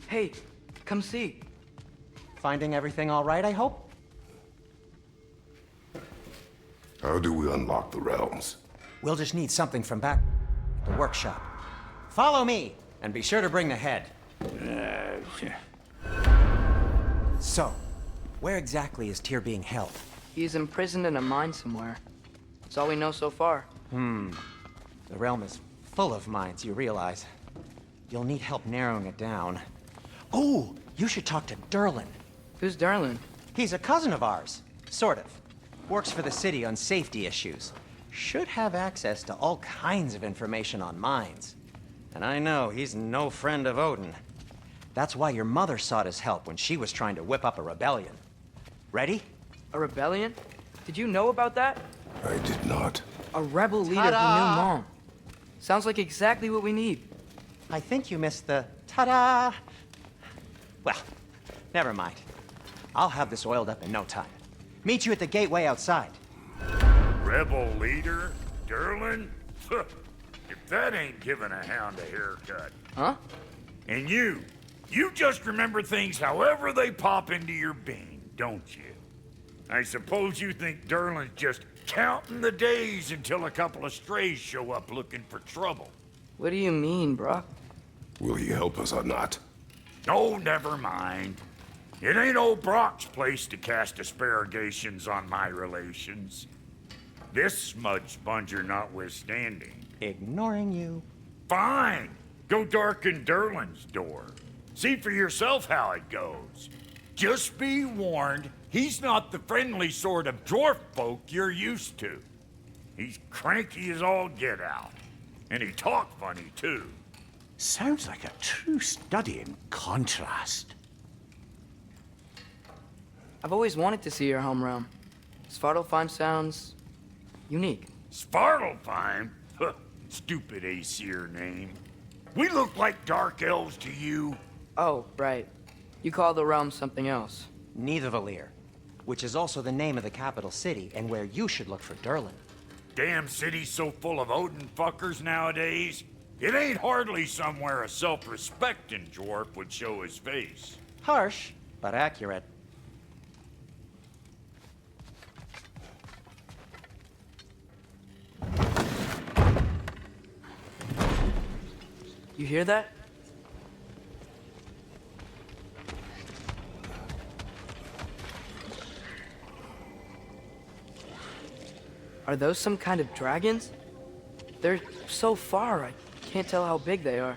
Hey, come see. Finding everything all right, I hope? How do we unlock the realms? We'll just need something from back at the workshop. Follow me, and be sure to bring the head. So, where exactly is Tyr being held? He's imprisoned in a mine somewhere. That's all we know so far. The realm is full of mines, you realize. You'll need help narrowing it down. Oh, you should talk to Durlin. Who's Darlin? He's a cousin of ours, sort of. Works for the city on safety issues. Should have access to all kinds of information on mines. And I know he's no friend of Odin. That's why your mother sought his help when she was trying to whip up a rebellion. Ready? A rebellion? Did you know about that? I did not. A rebel leader who knew Mom. Sounds like exactly what we need. I think you missed the ta-da! Well, never mind. I'll have this oiled up in no time. Meet you at the gateway outside. Rebel leader? Durlin? If that ain't giving a hound a haircut. Huh? And you just remember things however they pop into your bean, don't you? I suppose you think Durlin's just counting the days until a couple of strays show up looking for trouble. What do you mean, Brock? Will he help us or not? Oh, never mind. It ain't old Brock's place to cast asparagations on my relations. This smudge sponger notwithstanding. Ignoring you. Fine. Go darken Durlin's door. See for yourself how it goes. Just be warned, he's not the friendly sort of dwarf folk you're used to. He's cranky as all get out. And he talk funny, too. Sounds like a true study in contrast. I've always wanted to see your home realm. Svartalfheim sounds unique. Svartalfheim? Huh, stupid Aesir name. We look like dark elves to you. Oh, right. You call the realm something else. Nidavellir, which is also the name of the capital city and where you should look for Durlin. Damn city's so full of Odin fuckers nowadays. It ain't hardly somewhere a self-respecting dwarf would show his face. Harsh, but accurate. You hear that? Are those some kind of dragons? They're so far, I can't tell how big they are.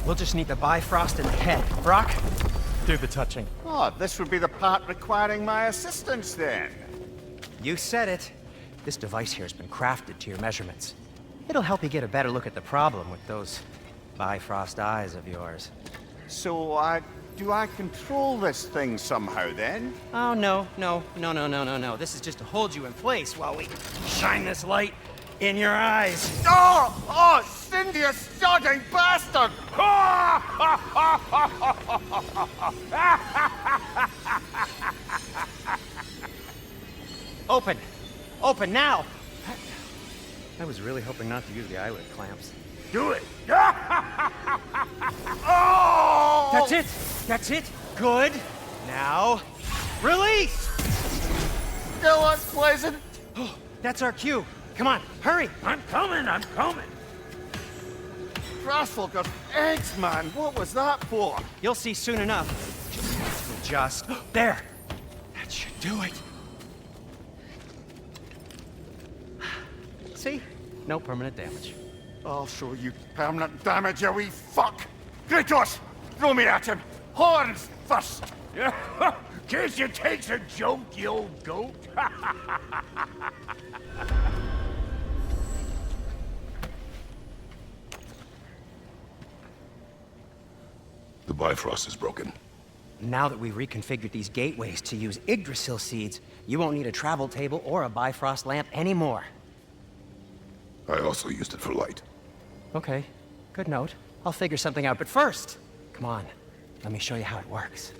We'll just need the Bifrost in the head. Brock, do the touching. Oh, this would be the part requiring my assistance then. You said it. This device here has been crafted to your measurements. It'll help you get a better look at the problem with those Bifrost eyes of yours. So, do I control this thing somehow then? Oh, no. This is just to hold you in place while we shine this light in your eyes. Oh, Cindy, you sodding bastard! Open now! I was really hoping not to use the eyelid clamps. Do it! Oh! That's it! Good! Now, release! Still unpleasant. Oh, that's our cue. Come on, hurry! I'm coming! Grassful got eggs, man. What was that for? You'll see soon enough. Just there! That should do it. See? No permanent damage. I'll show you permanent damage, you wee fuck! Kratos! Throw me at him! Horns first! Case you takes a joke, you old goat. The Bifrost is broken. Now that we've reconfigured these gateways to use Yggdrasil seeds, you won't need a travel table or a Bifrost lamp anymore. I also used it for light. Okay, good note. I'll figure something out, but first, come on, let me show you how it works.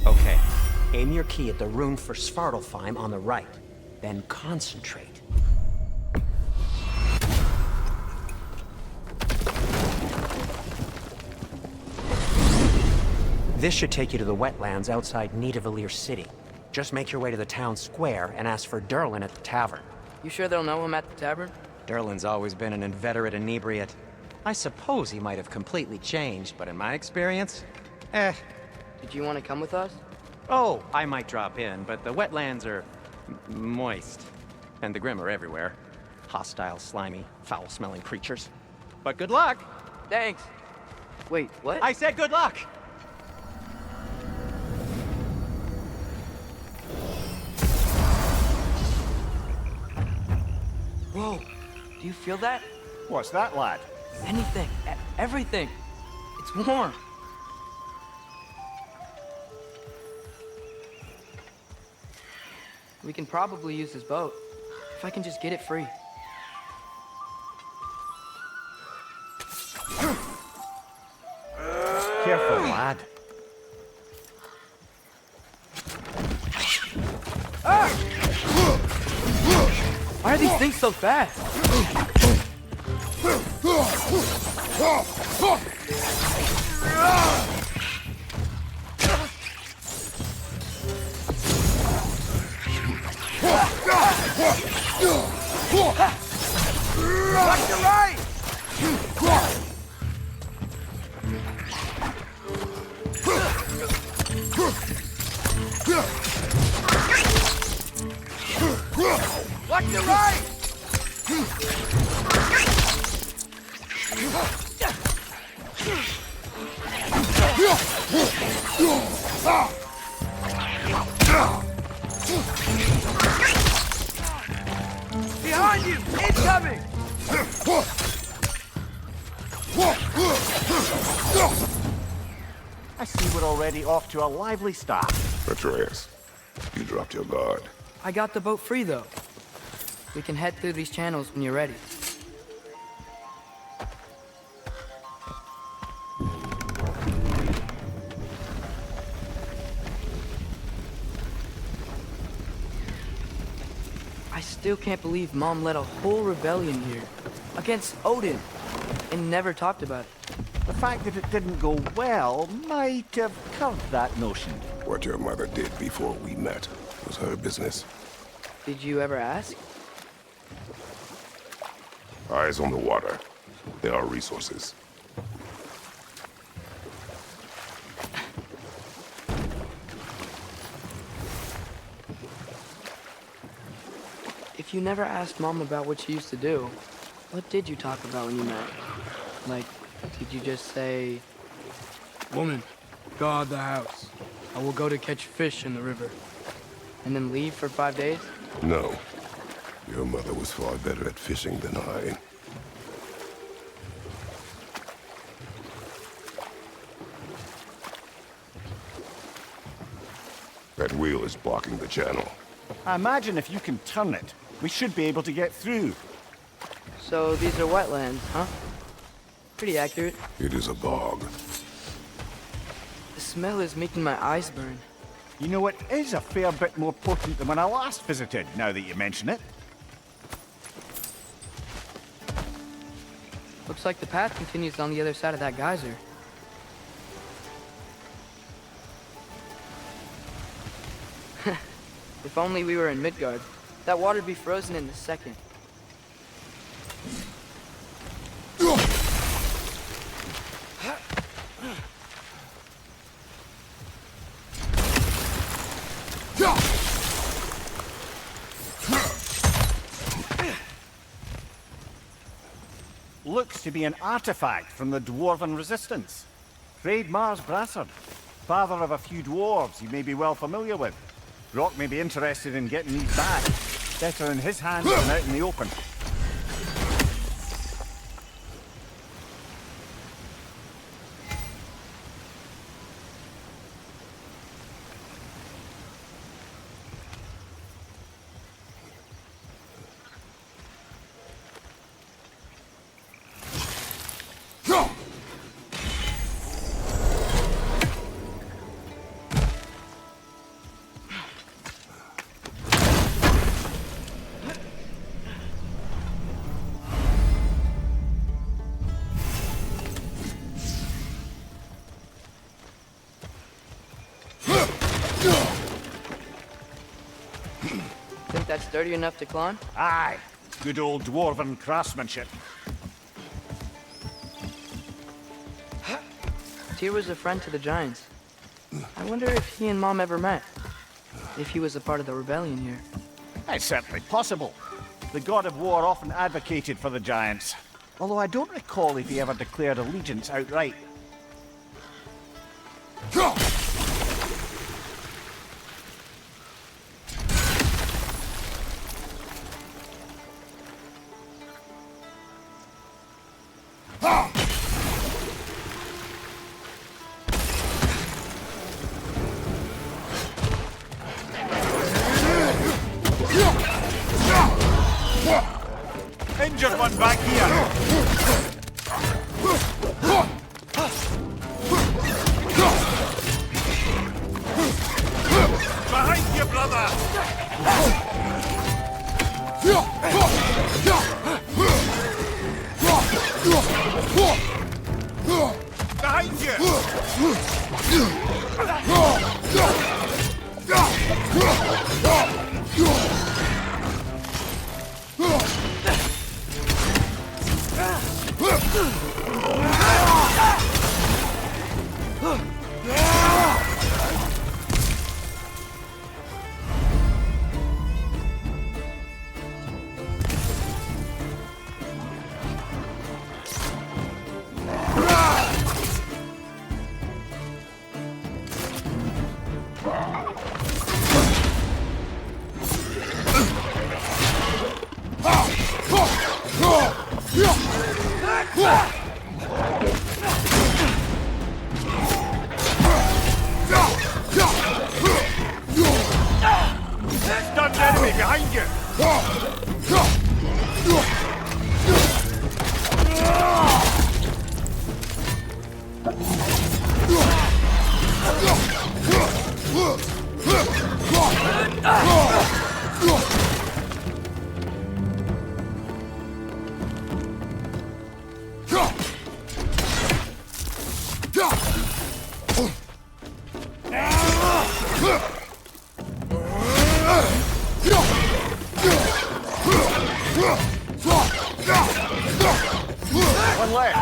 Okay, aim your key at the rune for Svartalfheim on the right, then concentrate. This should take you to the wetlands outside Nidavellir City. Just make your way to the town square and ask for Durlin at the tavern. You sure they'll know him at the tavern? Durlin's always been an inveterate inebriate. I suppose he might have completely changed, but in my experience, Did you want to come with us? Oh, I might drop in, but the wetlands are moist. And the Grim are everywhere. Hostile, slimy, foul-smelling creatures. But good luck! Thanks. Wait, what? I said good luck! Whoa, do you feel that? What's that, lad? Anything, everything. It's warm. We can probably use this boat, if I can just get it free. Careful, lad. Why are these things so fast? Left to right! Left to right! Behind you! Incoming! I see we're already off to a lively start. Atreus, you dropped your guard. I got the boat free, though. We can head through these channels when you're ready. I still can't believe Mom led a whole rebellion here against Odin and never talked about it. The fact that it didn't go well might have curved that notion. What your mother did before we met was her business. Did you ever ask? Eyes on the water. There are resources. If you never asked Mom about what she used to do, what did you talk about when you met? Like, did you just say, "Woman, guard the house. I will go to catch fish in the river," and then leave for 5 days? No. Your mother was far better at fishing than I. That wheel is blocking the channel. I imagine if you can turn it, we should be able to get through. So these are wetlands, huh? Pretty accurate. It is a bog. The smell is making my eyes burn. You know, it is a fair bit more potent than when I last visited, now that you mention it. Looks like the path continues on the other side of that geyser. If only we were in Midgard. That water'd be frozen in a second. Looks to be an artifact from the Dwarven Resistance. Trade Mars Brassard, father of a few dwarves you may be well familiar with. Rock may be interested in getting these back. Better in his hands than out in the open. Think that's sturdy enough to climb? Aye. Good old dwarven craftsmanship. Tyr was a friend to the Giants. I wonder if he and Mom ever met. If he was a part of the rebellion here. It's certainly possible. The god of war often advocated for the Giants. Although I don't recall if he ever declared allegiance outright. Injured one back here. Behind you, brother. Behind Stunned enemy behind you! One left.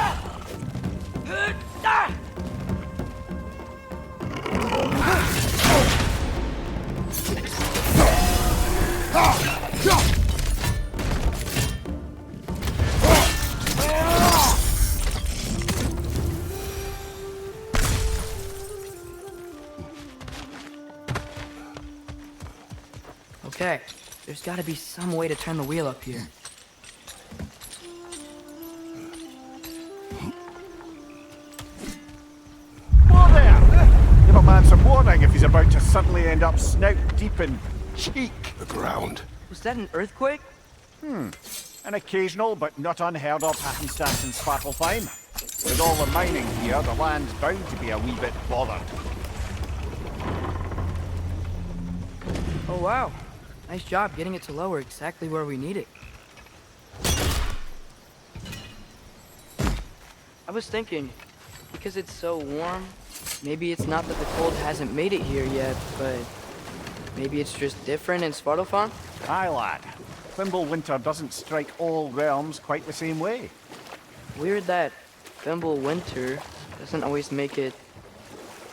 Okay, there's gotta be some way to turn the wheel up here. Whoa there! Give a man some warning if he's about to suddenly end up snout deep in cheek. The ground. Was that an earthquake? An occasional but not unheard of happenstance in Svartalfheim. With all the mining here, the land's bound to be a wee bit bothered. Oh wow. Nice job getting it to lower exactly where we need it. I was thinking, because it's so warm, maybe it's not that the cold hasn't made it here yet, but maybe it's just different in Svartalfheim? Aye, lad. Thimble winter doesn't strike all realms quite the same way. Weird that Thimble winter doesn't always make it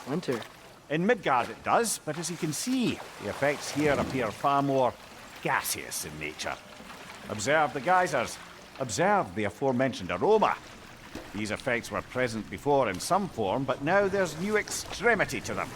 winter. In Midgard it does, but as you can see, the effects here appear far more gaseous in nature. Observe the geysers. Observe the aforementioned aroma. These effects were present before in some form, but now there's new extremity to them.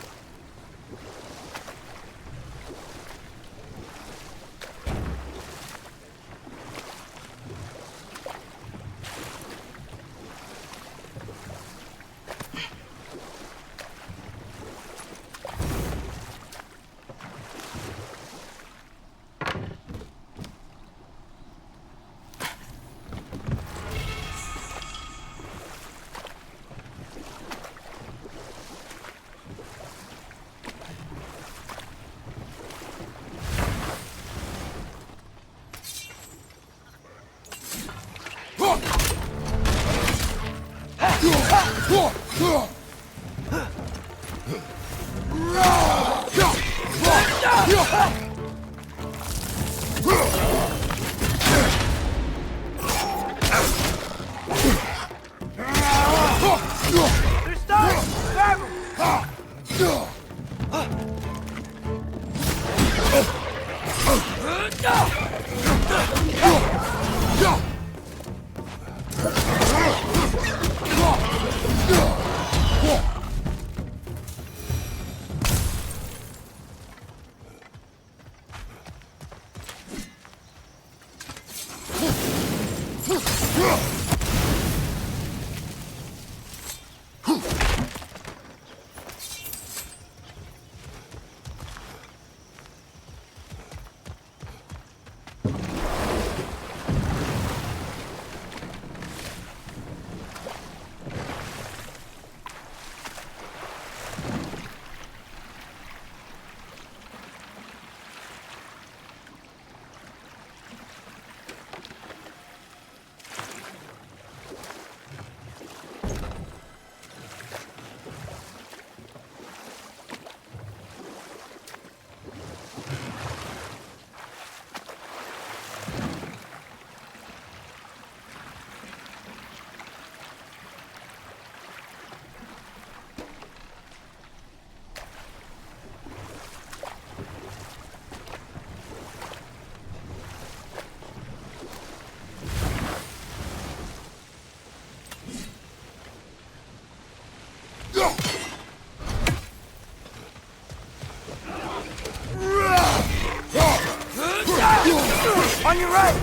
They're stuck! Grab 'em! On your right!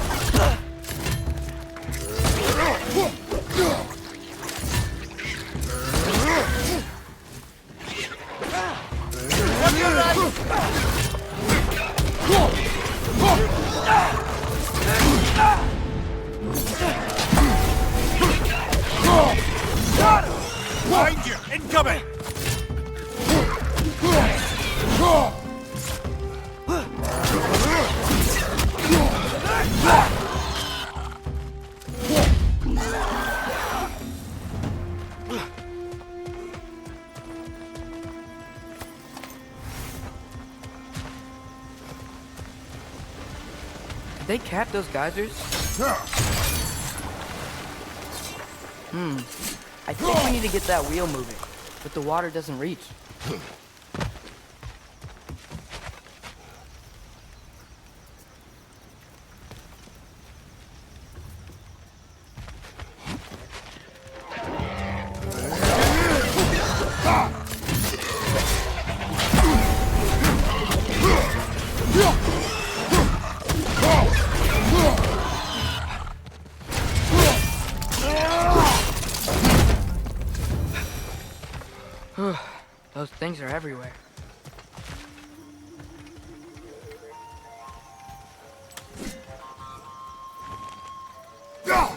Behind you! Incoming! Did they cap those geysers? I think we need to get that wheel moving, but the water doesn't reach. Those things are everywhere. Dad,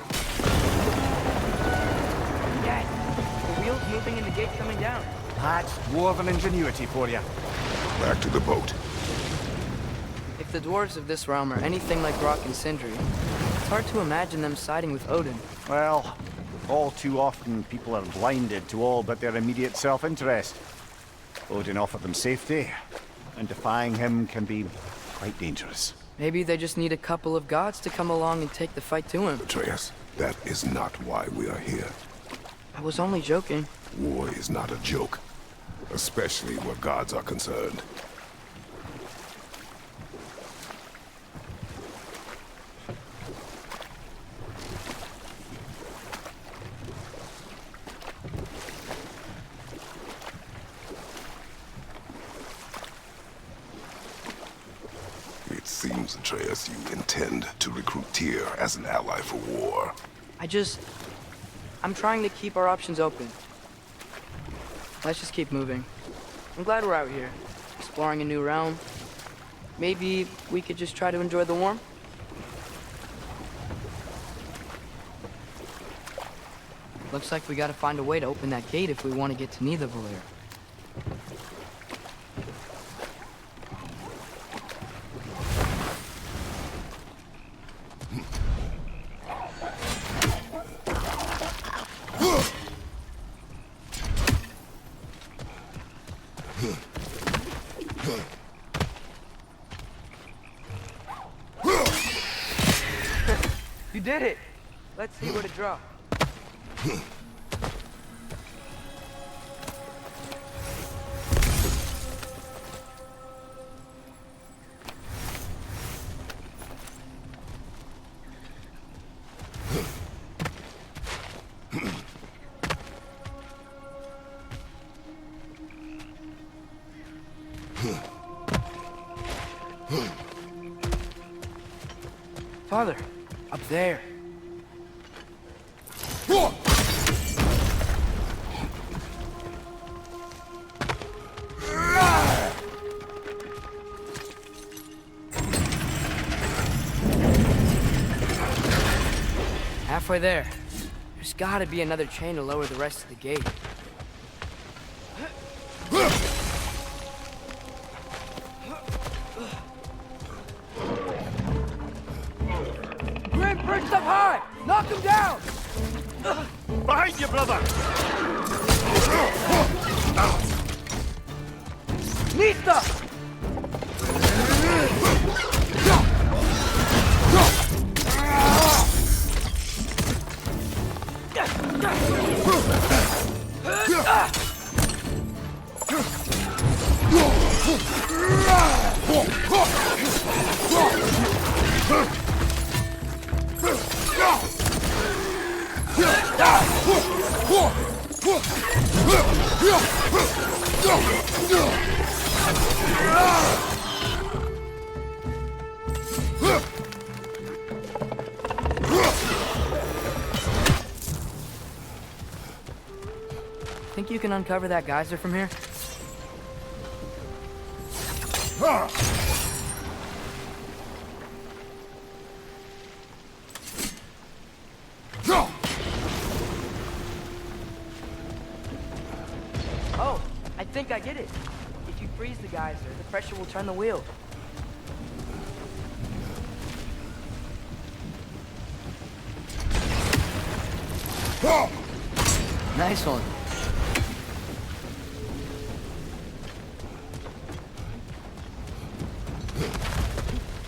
the wheel's moving and the gate's coming down. That's dwarven ingenuity for you. Back to the boat. If the dwarves of this realm are anything like Rock and Sindri, it's hard to imagine them siding with Odin. Well, all too often people are blinded to all but their immediate self-interest. Odin offered them safety, and defying him can be quite dangerous. Maybe they just need a couple of gods to come along and take the fight to him. Atreus, that is not why we are here. I was only joking. War is not a joke, especially where gods are concerned. It seems, Atreus, you intend to recruit Tyr as an ally for war. I'm trying to keep our options open. Let's just keep moving. I'm glad we're out here, exploring a new realm. Maybe we could just try to enjoy the warmth? Looks like we gotta find a way to open that gate if we want to get to Nidavellir. You did it! Let's see what it dropped. Father, up there. Halfway there. There's gotta be another chain to lower the rest of the gate. Grim, perched up high! Knock him down! Behind you, brother! Nista! Think you can uncover that geyser from here? Oh, I think I get it. If you freeze the geyser, the pressure will turn the wheel. Nice one.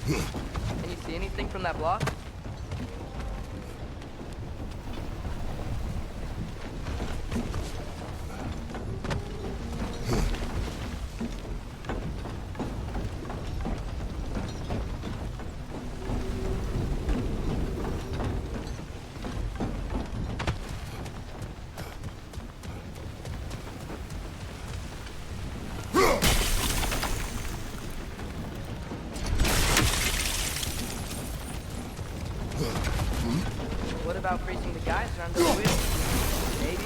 Can you see anything from that block? What about freezing the geyser under the wheel? Maybe?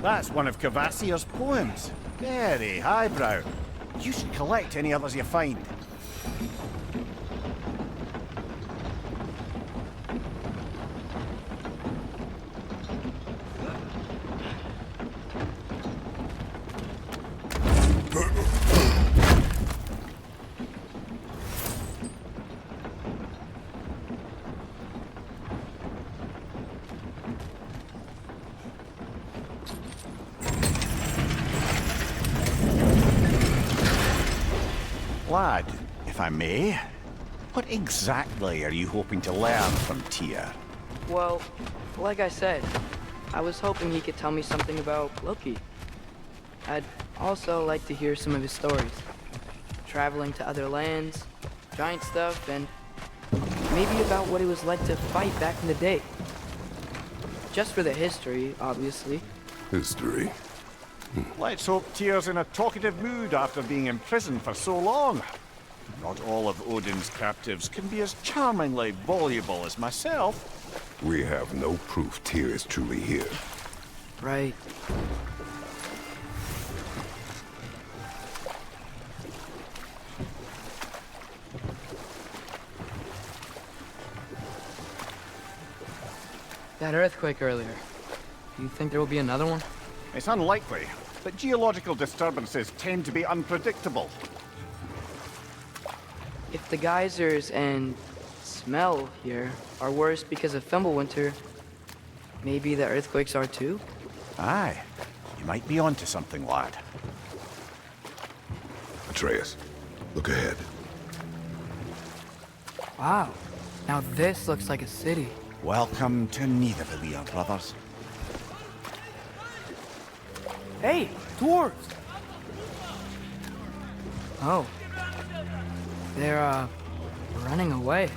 That's one of Cavassier's poems. Very highbrow. You should collect any others you find. Lad, if I may, what exactly are you hoping to learn from Tyr? Well, like I said, I was hoping he could tell me something about Loki. I'd also like to hear some of his stories. Traveling to other lands, giant stuff, and maybe about what it was like to fight back in the day. Just for the history, obviously. History. Let's hope Tyr's in a talkative mood after being imprisoned for so long. Not all of Odin's captives can be as charmingly voluble as myself. We have no proof Tyr is truly here. Right. That earthquake earlier. Do you think there will be another one? It's unlikely, but geological disturbances tend to be unpredictable. If the geysers and smell here are worse because of Fimbulwinter, maybe the earthquakes are too? Aye, you might be onto something, lad. Atreus, look ahead. Wow. Now this looks like a city. Welcome to Nidavellir, brothers. Hey, dwarves! Oh. They're, running away.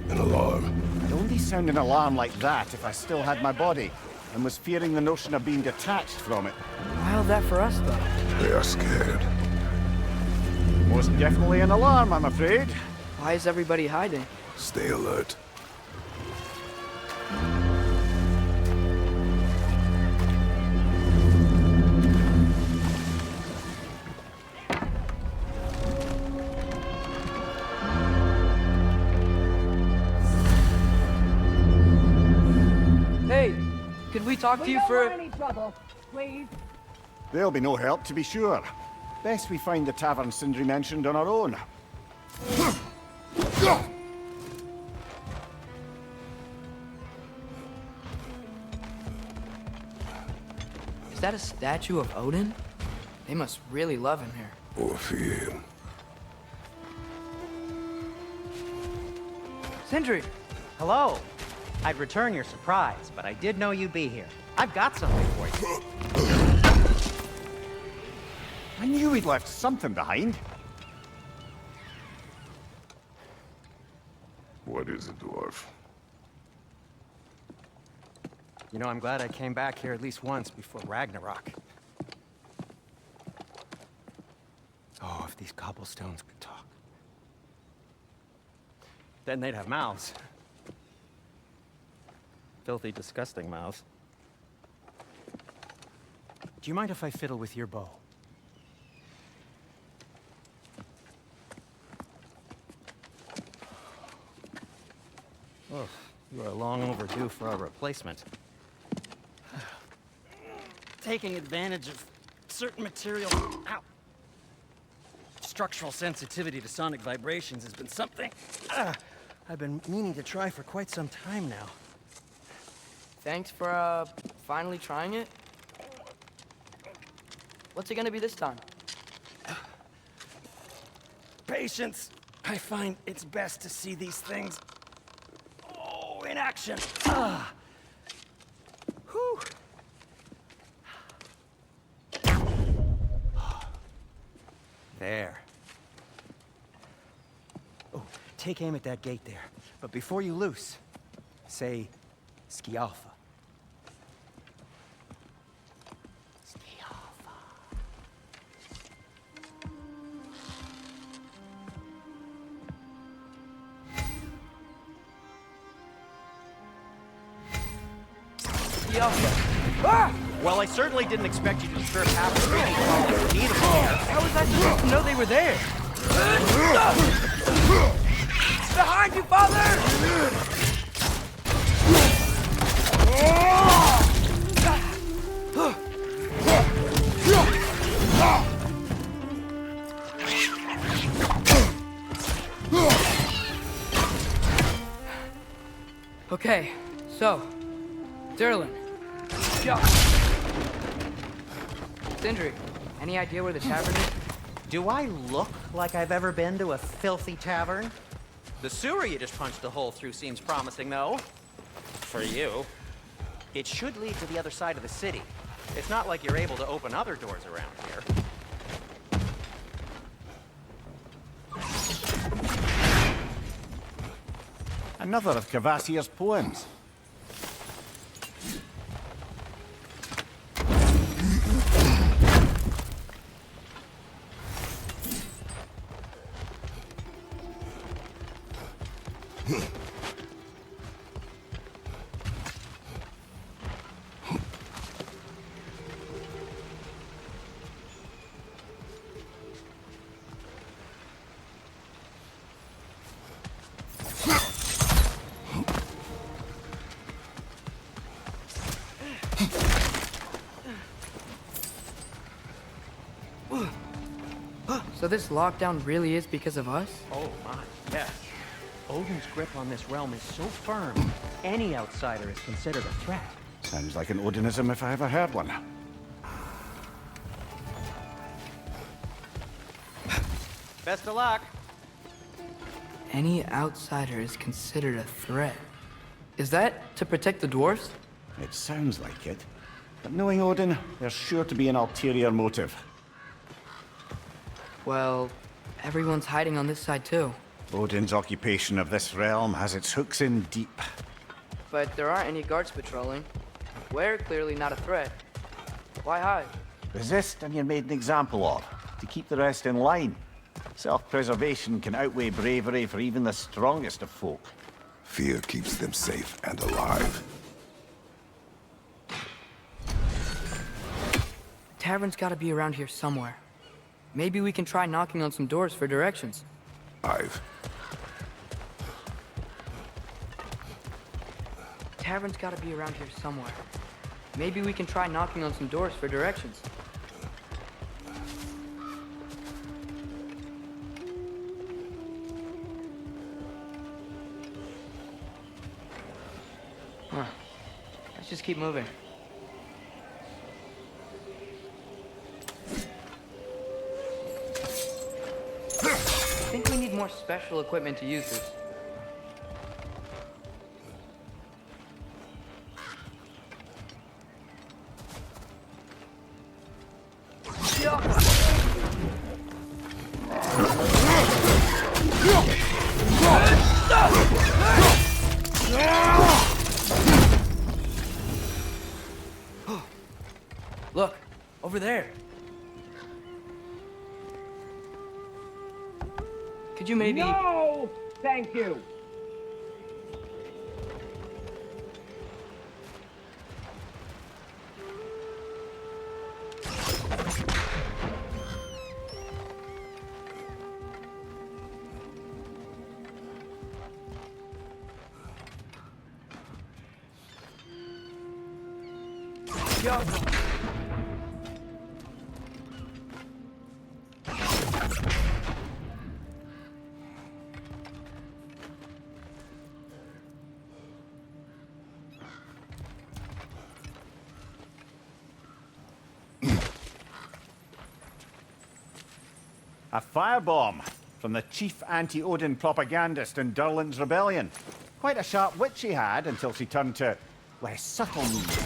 An alarm. I'd only sound an alarm like that if I still had my body, and was fearing the notion of being detached from it. Wild that for us, though. They are scared. Most definitely an alarm, I'm afraid. Why is everybody hiding? Stay alert. Hey, could we talk to you for... any trouble, please. There'll be no help, to be sure. Best we find the tavern Sindri mentioned on our own. Is that a statue of Odin? They must really love him here. Or fear him. Sindri! Hello. I'd return your surprise, but I did know you'd be here. I've got something for you. I knew he'd left something behind. What is it, dwarf? You know, I'm glad I came back here at least once before Ragnarok. Oh, if these cobblestones could talk. Then they'd have mouths. Filthy, disgusting mouths. Do you mind if I fiddle with your bow? Oh, you are long overdue for a replacement. Taking advantage of certain material... Ow! Structural sensitivity to sonic vibrations has been something I've been meaning to try for quite some time now. Thanks for, finally trying it. What's it gonna be this time? Patience. I find it's best to see these things... in action. Whew. There. Oh, take aim at that gate there. But before you loose, say, Skialfa. Skialfa. Well, I certainly didn't expect you to strip half the reading from need of here. How was I supposed to know they were there? Behind you, father! Okay, so, Durlin. Sindri, any idea where the tavern is? Do I look like I've ever been to a filthy tavern? The sewer you just punched a hole through seems promising, though. For you. It should lead to the other side of the city. It's not like you're able to open other doors around here. Another of Kvasir's poems. So this lockdown really is because of us? Oh my, yes. Odin's grip on this realm is so firm, any outsider is considered a threat. Sounds like an Odinism if I ever heard one. Best of luck. Any outsider is considered a threat. Is that to protect the dwarves? It sounds like it. But knowing Odin, there's sure to be an ulterior motive. Well, everyone's hiding on this side too. Odin's occupation of this realm has its hooks in deep. But there aren't any guards patrolling. We're clearly not a threat. Why hide? Resist and you're made an example of, to keep the rest in line. Self-preservation can outweigh bravery for even the strongest of folk. Fear keeps them safe and alive. Tavern's gotta be around here somewhere. Maybe we can try knocking on some doors for directions. Tavern's gotta be around here somewhere. Maybe we can try knocking on some doors for directions. Huh. Let's just keep moving. I think we need more special equipment to use this. Look, over there. Could you maybe... No! Thank you! A firebomb from the chief anti-Odin propagandist in Durlin's rebellion. Quite a sharp wit she had until she turned to less subtle means.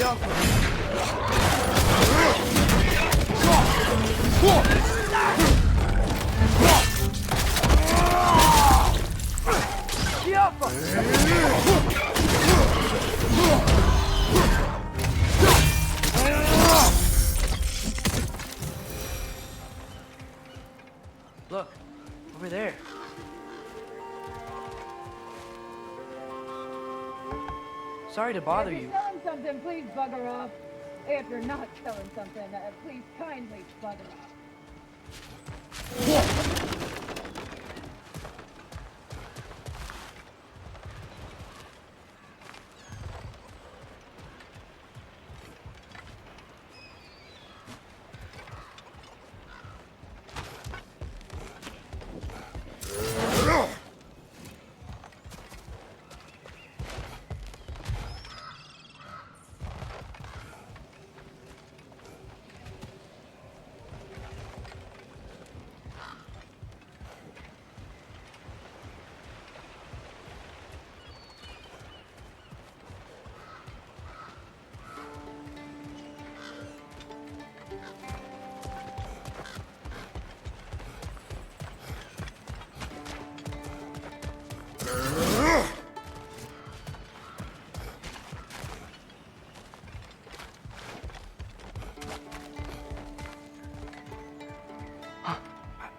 Look, over there. Sorry to bother If you. you're selling something, please bugger off. If you're not selling something, please kindly bugger off.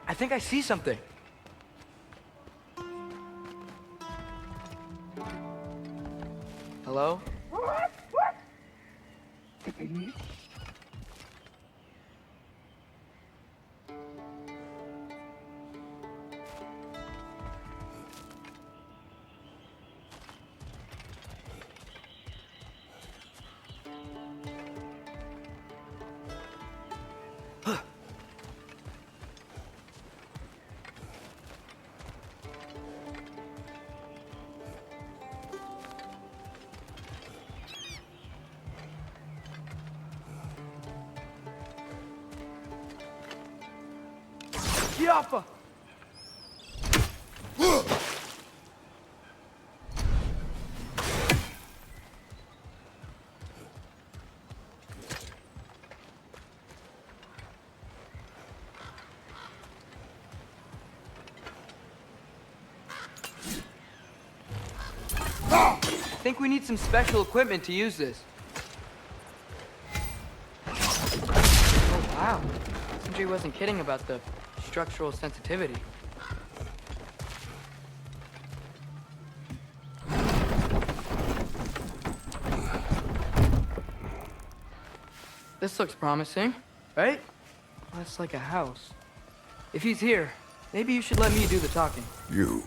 I think I see something. Hello? Yappa! I think we need some special equipment to use this. Oh, wow. Sindri wasn't kidding about the structural sensitivity. This looks promising, right? That's like a house. If he's here, maybe you should let me do the talking. You.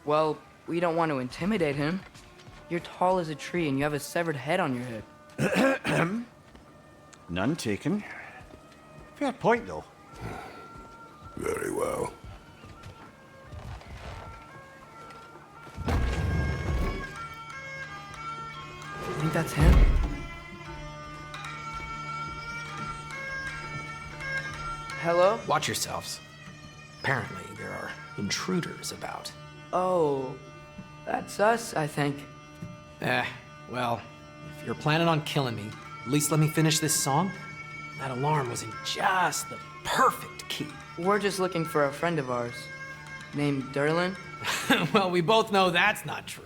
Well, we don't want to intimidate him. You're tall as a tree and you have a severed head on your head. None taken. Fair point, though. Very well. You think that's him? Hello? Watch yourselves. Apparently, there are intruders about. Oh, that's us, I think. Well, if you're planning on killing me, at least let me finish this song. That alarm was in just the perfect key. We're just looking for a friend of ours, named Derlin. Well, we both know that's not true.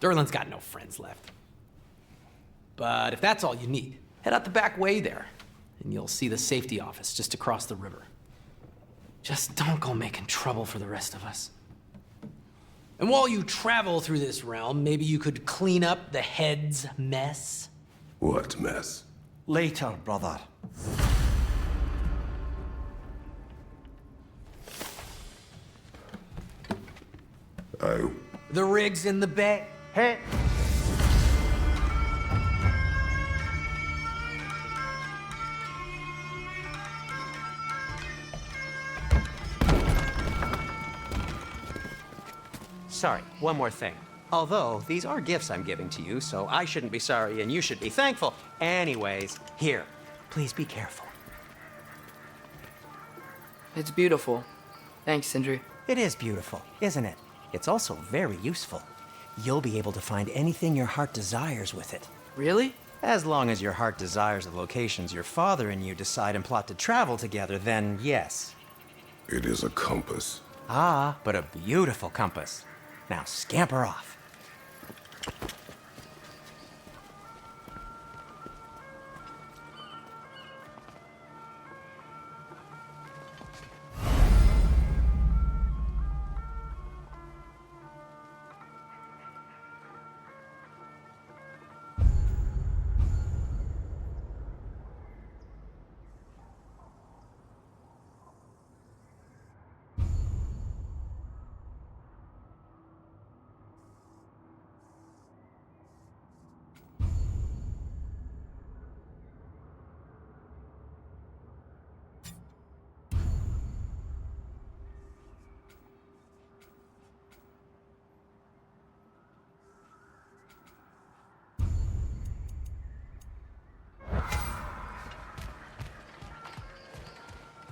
Derlin's got no friends left. But if that's all you need, head out the back way there, and you'll see the safety office just across the river. Just don't go making trouble for the rest of us. And while you travel through this realm, maybe you could clean up the head's mess? What mess? Later, brother. The rig's in the bay. Hey! Sorry, one more thing. Although, these are gifts I'm giving to you, so I shouldn't be sorry and you should be thankful. Anyways, here, please be careful. It's beautiful. Thanks, Sindri. It is beautiful, isn't it? It's also very useful. You'll be able to find anything your heart desires with it. Really? As long as your heart desires the locations your father and you decide and plot to travel together, then yes. It is a compass. Ah, but a beautiful compass. Now scamper off.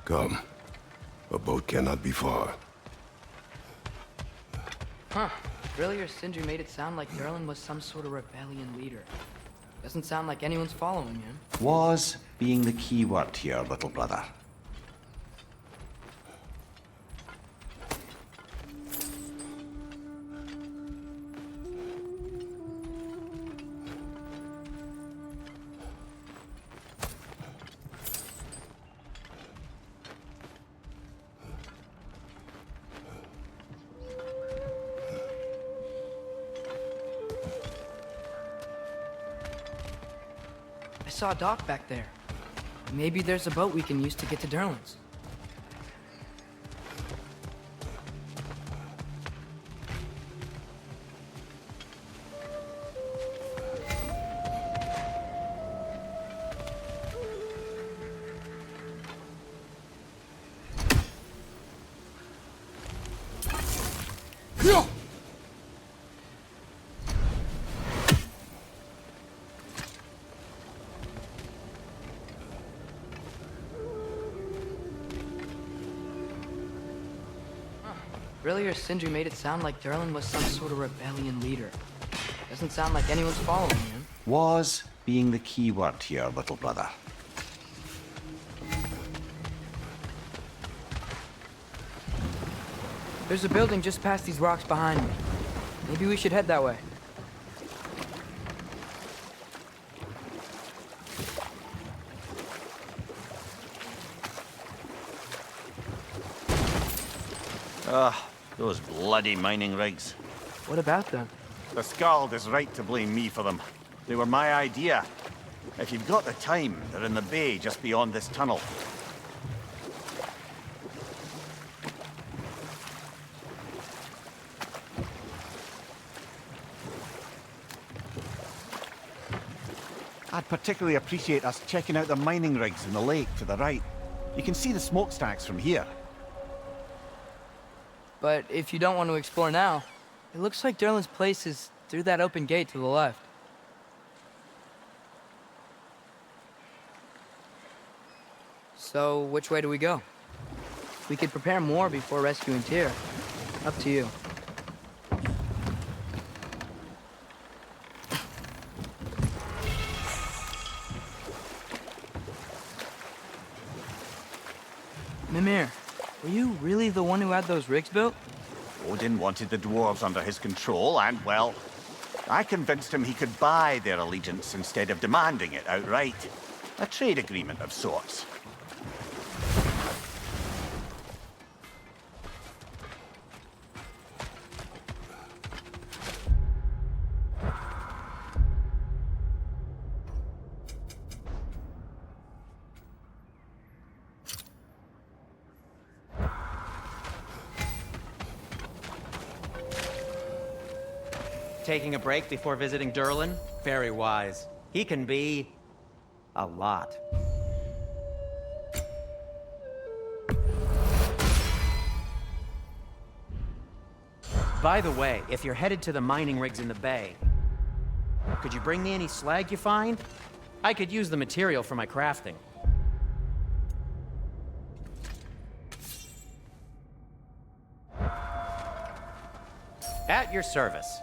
Come. A boat cannot be far. Huh. Earlier, Sindri made it sound like Durlin was some sort of rebellion leader. Doesn't sound like anyone's following him. Was being the key word here, little brother. I saw a dock back there. Maybe there's a boat we can use to get to Durlin's. Earlier, Sindri made it sound like Durlin was some sort of rebellion leader. Doesn't sound like anyone's following him. Was being the key word here, little brother. There's a building just past these rocks behind me. Maybe we should head that way. Those bloody mining rigs. What about them? The Skald is right to blame me for them. They were my idea. If you've got the time, they're in the bay just beyond this tunnel. I'd particularly appreciate us checking out the mining rigs in the lake to the right. You can see the smokestacks from here. But if you don't want to explore now, it looks like Durlin's place is through that open gate to the left. So, which way do we go? We could prepare more before rescuing Tyr. Up to you. Mimir, were you really the one who had those rigs built? Odin wanted the dwarves under his control, and, well, I convinced him he could buy their allegiance instead of demanding it outright. A trade agreement of sorts. Taking a break before visiting Durlin? Very wise. He can be a lot. By the way, if you're headed to the mining rigs in the bay, could you bring me any slag you find? I could use the material for my crafting. At your service.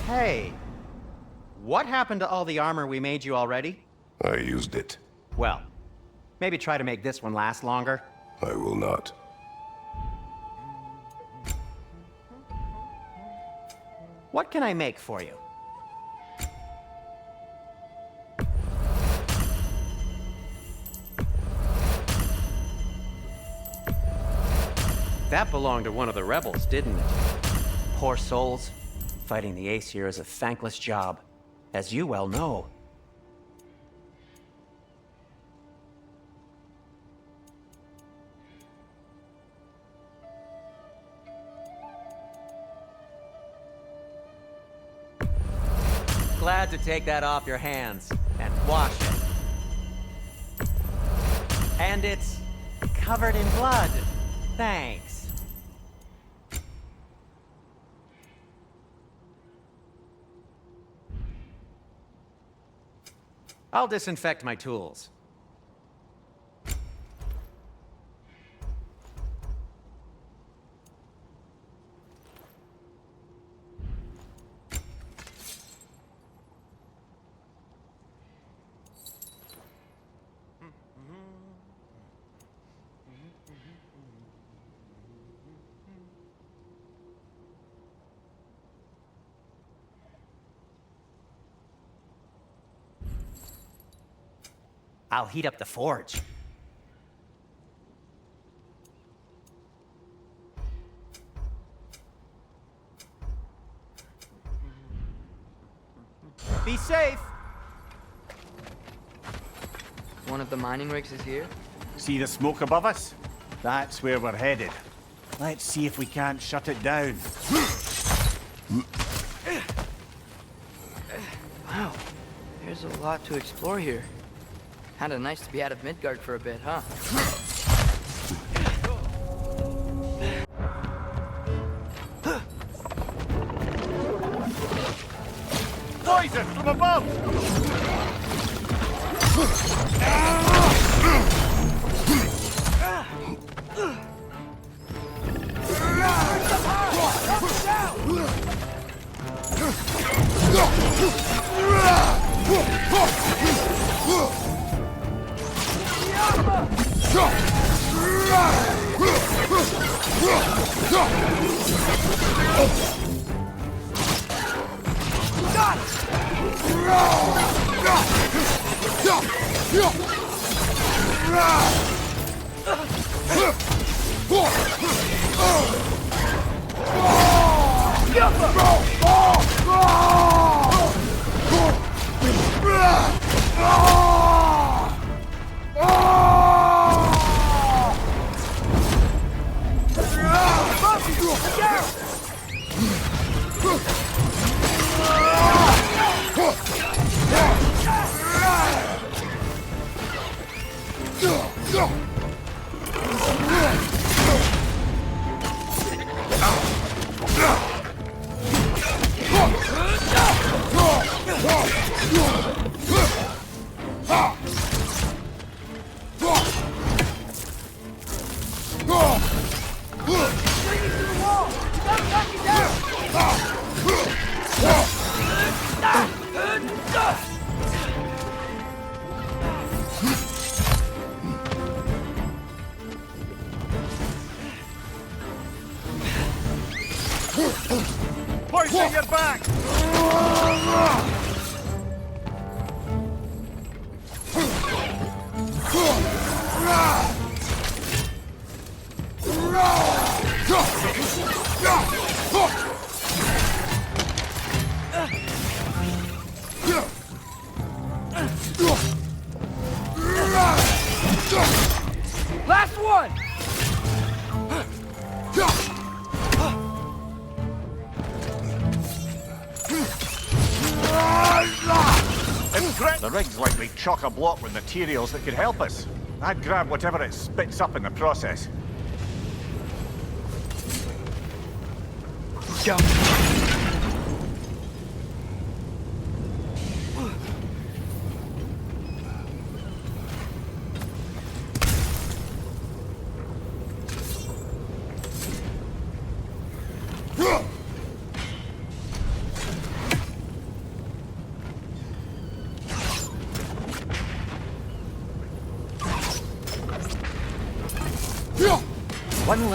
Hey, what happened to all the armor we made you already? I used it. Well, maybe try to make this one last longer. I will not. What can I make for you? That belonged to one of the rebels, didn't it? Poor souls. Fighting the Aesir is a thankless job, as you well know. Glad to take that off your hands and wash it. And it's covered in blood. Thanks. I'll disinfect my tools. I'll heat up the forge. Be safe! One of the mining rigs is here? See the smoke above us? That's where we're headed. Let's see if we can't shut it down. Wow, there's a lot to explore here. Kinda nice to be out of Midgard for a bit, huh? Poison from above! Poison your back! Last one! The rig's likely chock-a-block with materials that could help us. I'd grab whatever it spits up in the process. Go.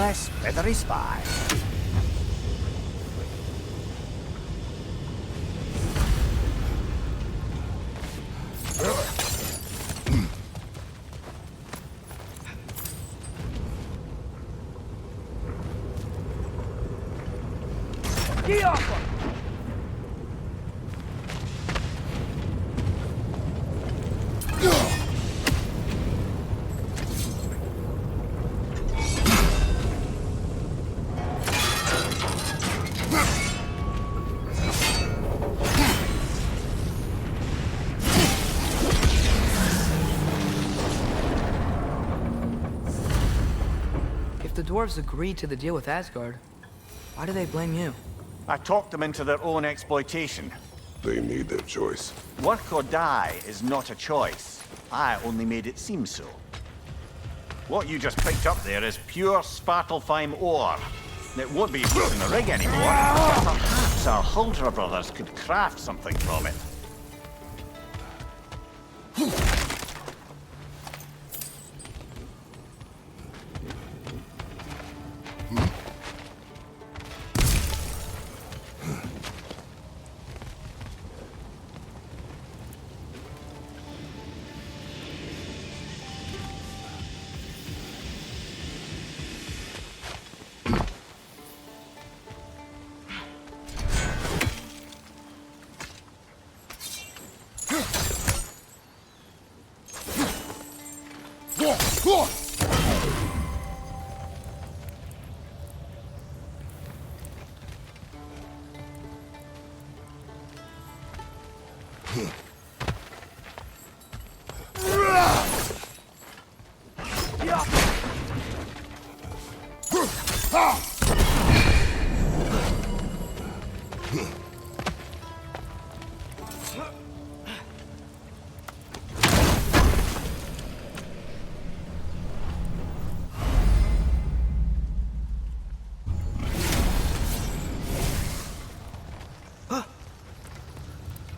less feathery spy. Get off him! If the dwarves agreed to the deal with Asgard, why do they blame you? I talked them into their own exploitation. They made their choice. Work or die is not a choice. I only made it seem so. What you just picked up there is pure Svartalfheim ore. It won't be used in the rig anymore. Perhaps our Huldra brothers could craft something from it.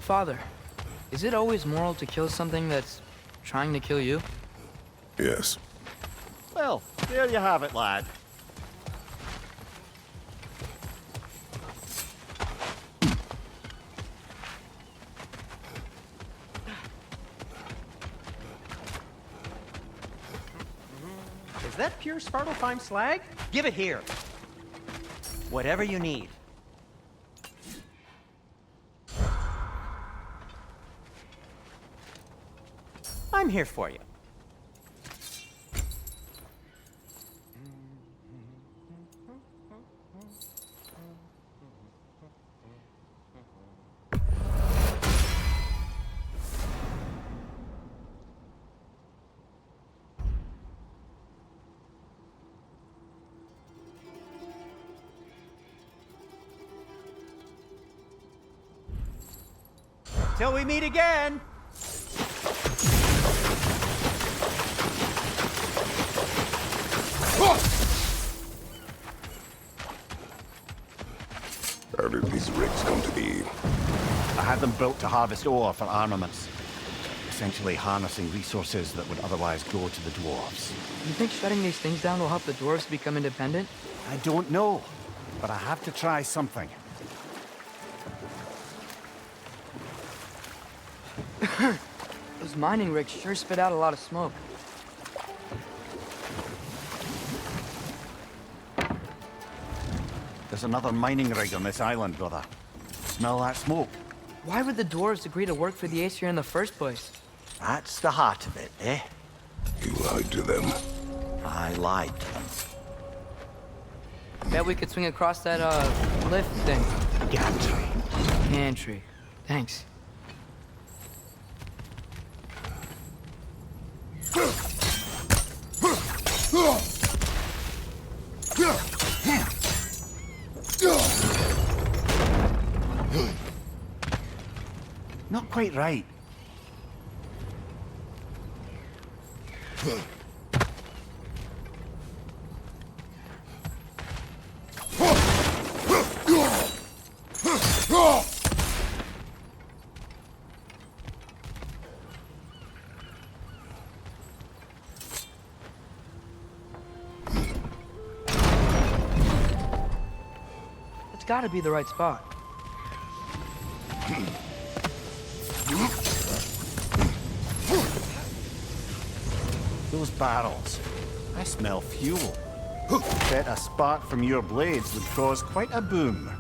Father, is it always moral to kill something that's trying to kill you? Yes. Well, there you have it, lad. Is that pure Svartalfheim slag? Give it here. Whatever you need. I'm here for you. Till we meet again! How did these rigs come to be? I had them built to harvest ore for armaments. Essentially harnessing resources that would otherwise go to the dwarves. You think shutting these things down will help the dwarves become independent? I don't know, but I have to try something. Those mining rigs sure spit out a lot of smoke. There's another mining rig on this island, brother. Smell that smoke? Why would the dwarves agree to work for the Aesir in the first place? That's the heart of it, eh? You lied to them. I lied to them. Bet we could swing across that, lift thing. Gantry. Gantry. Thanks. Not quite right. It's gotta be the right spot. Those barrels. I smell fuel. Bet a spark from your blades would cause quite a boom.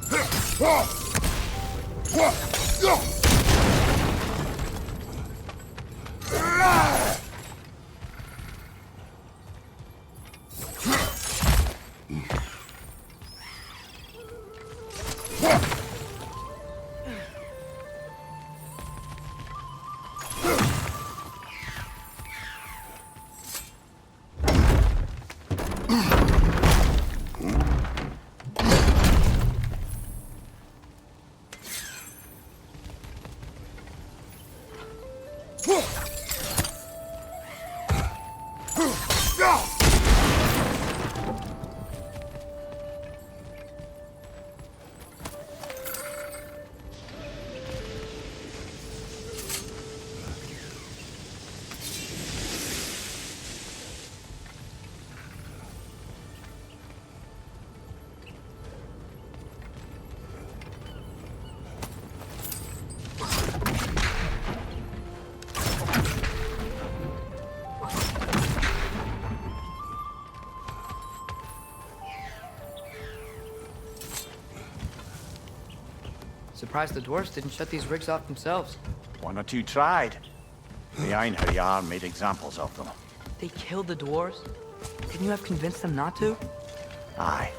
Surprised the dwarves didn't shut these rigs off themselves. One or two tried. The Einherjar made examples of them. They killed the dwarves? Couldn't you have convinced them not to? Aye.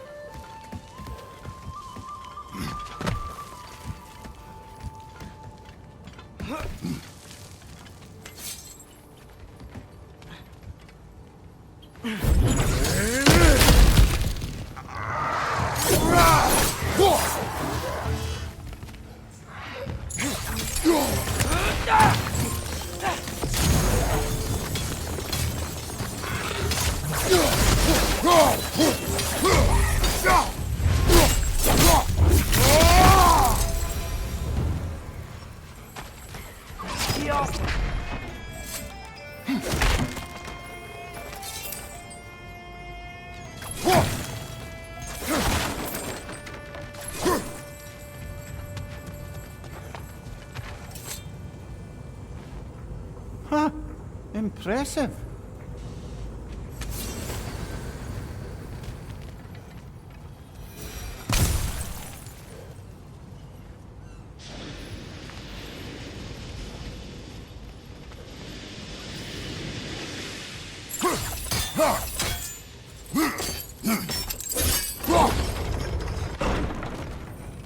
Huh. Impressive.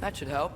That should help.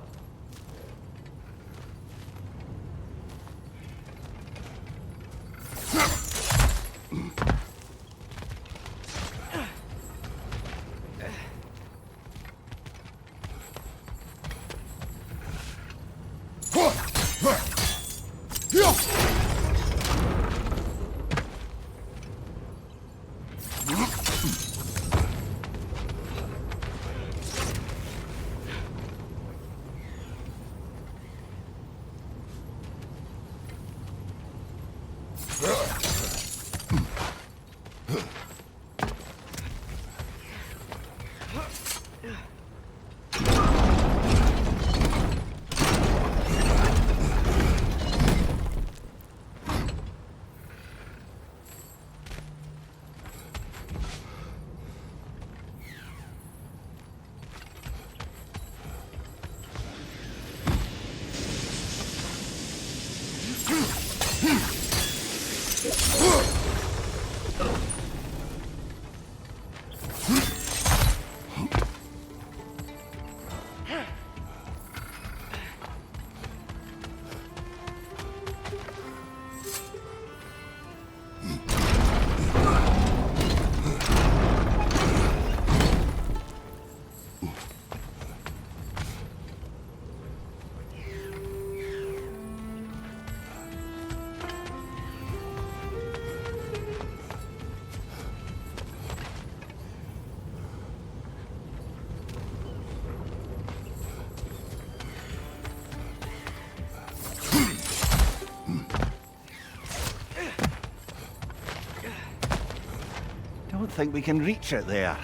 Don't think we can reach it there.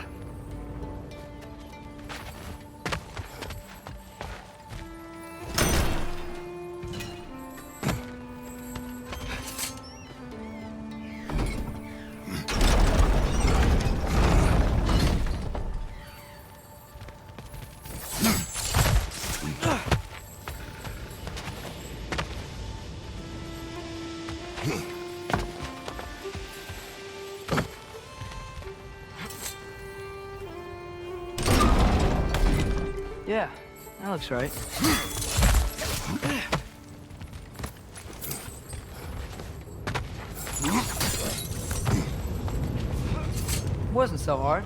Yeah, that looks right. Wasn't so hard.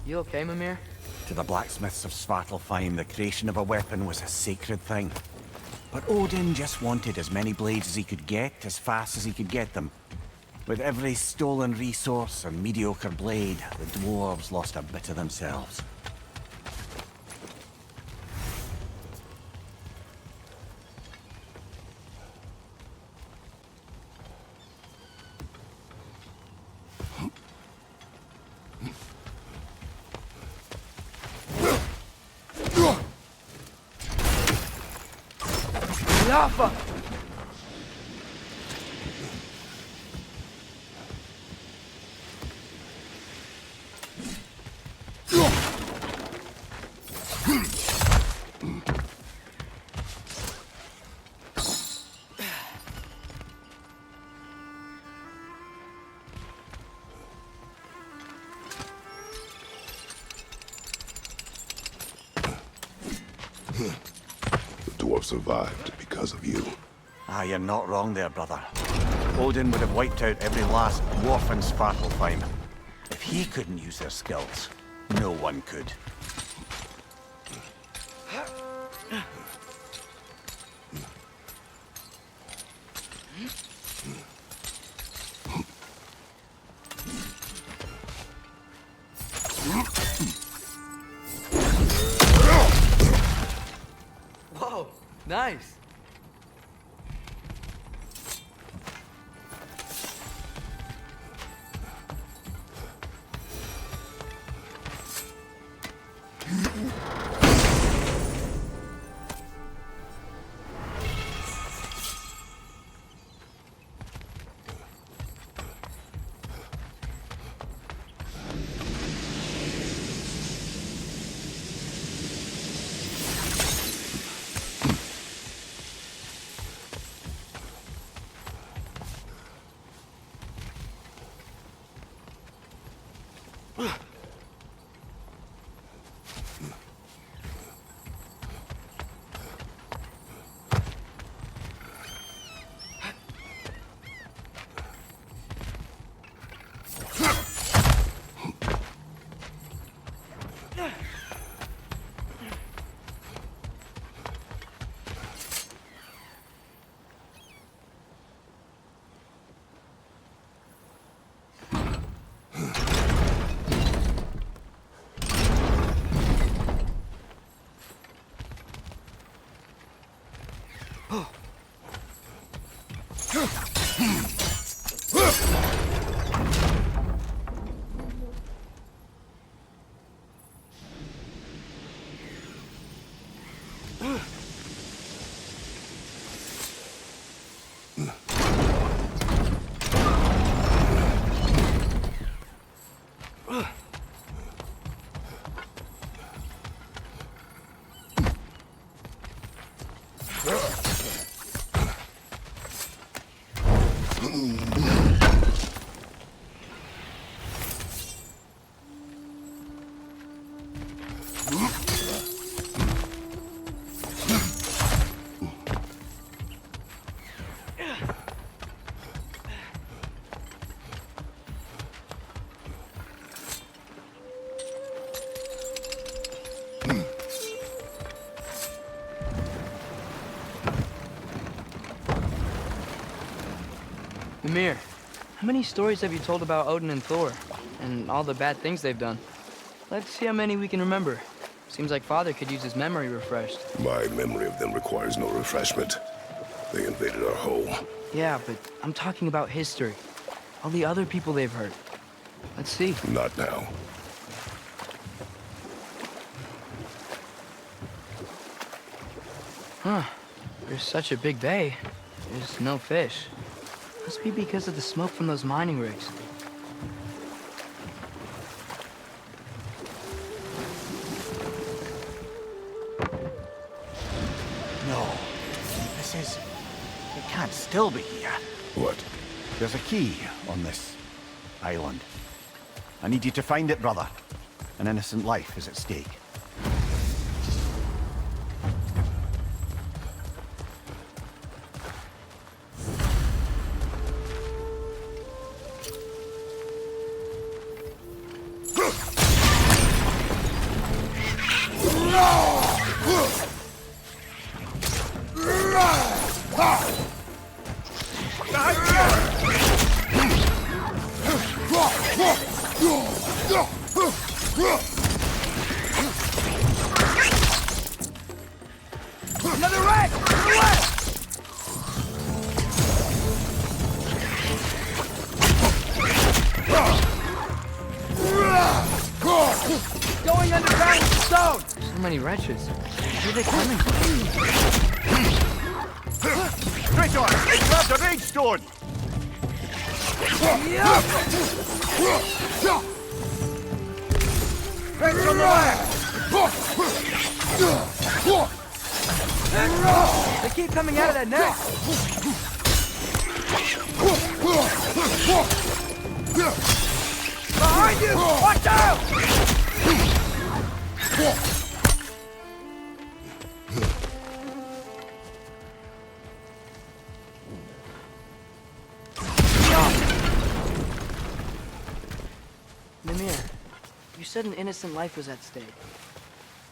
You okay, Mimir? To the blacksmiths of Svartalfheim, the creation of a weapon was a sacred thing. But Odin just wanted as many blades as he could get, as fast as he could get them. With every stolen resource and mediocre blade, the dwarves lost a bit of themselves. Jaffa! The dwarf survived because of you. Ah, you're not wrong there, brother. Odin would have wiped out every last dwarf in Svartalfheim. If he couldn't use their skills, no one could. Whoa, nice. Mimir, how many stories have you told about Odin and Thor? And all the bad things they've done? Let's see how many we can remember. Seems like Father could use his memory refreshed. My memory of them requires no refreshment. They invaded our home. Yeah, but I'm talking about history. All the other people they've hurt. Let's see. Not now. Huh. There's such a big bay. There's no fish. Must be because of the smoke from those mining rigs. No. This is... It can't still be here. What? There's a key on this island. I need you to find it, brother. An innocent life is at stake. Another wreck! To the left! Going underground with the stone! So many wretches. Where are they coming from? Straight on! Grab the rage stone! Wrecks on the left! They keep coming out of that neck! Behind you! Watch out! Mimir, you said an innocent life was at stake.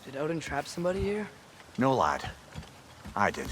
Did Odin trap somebody here? No, lad. I did.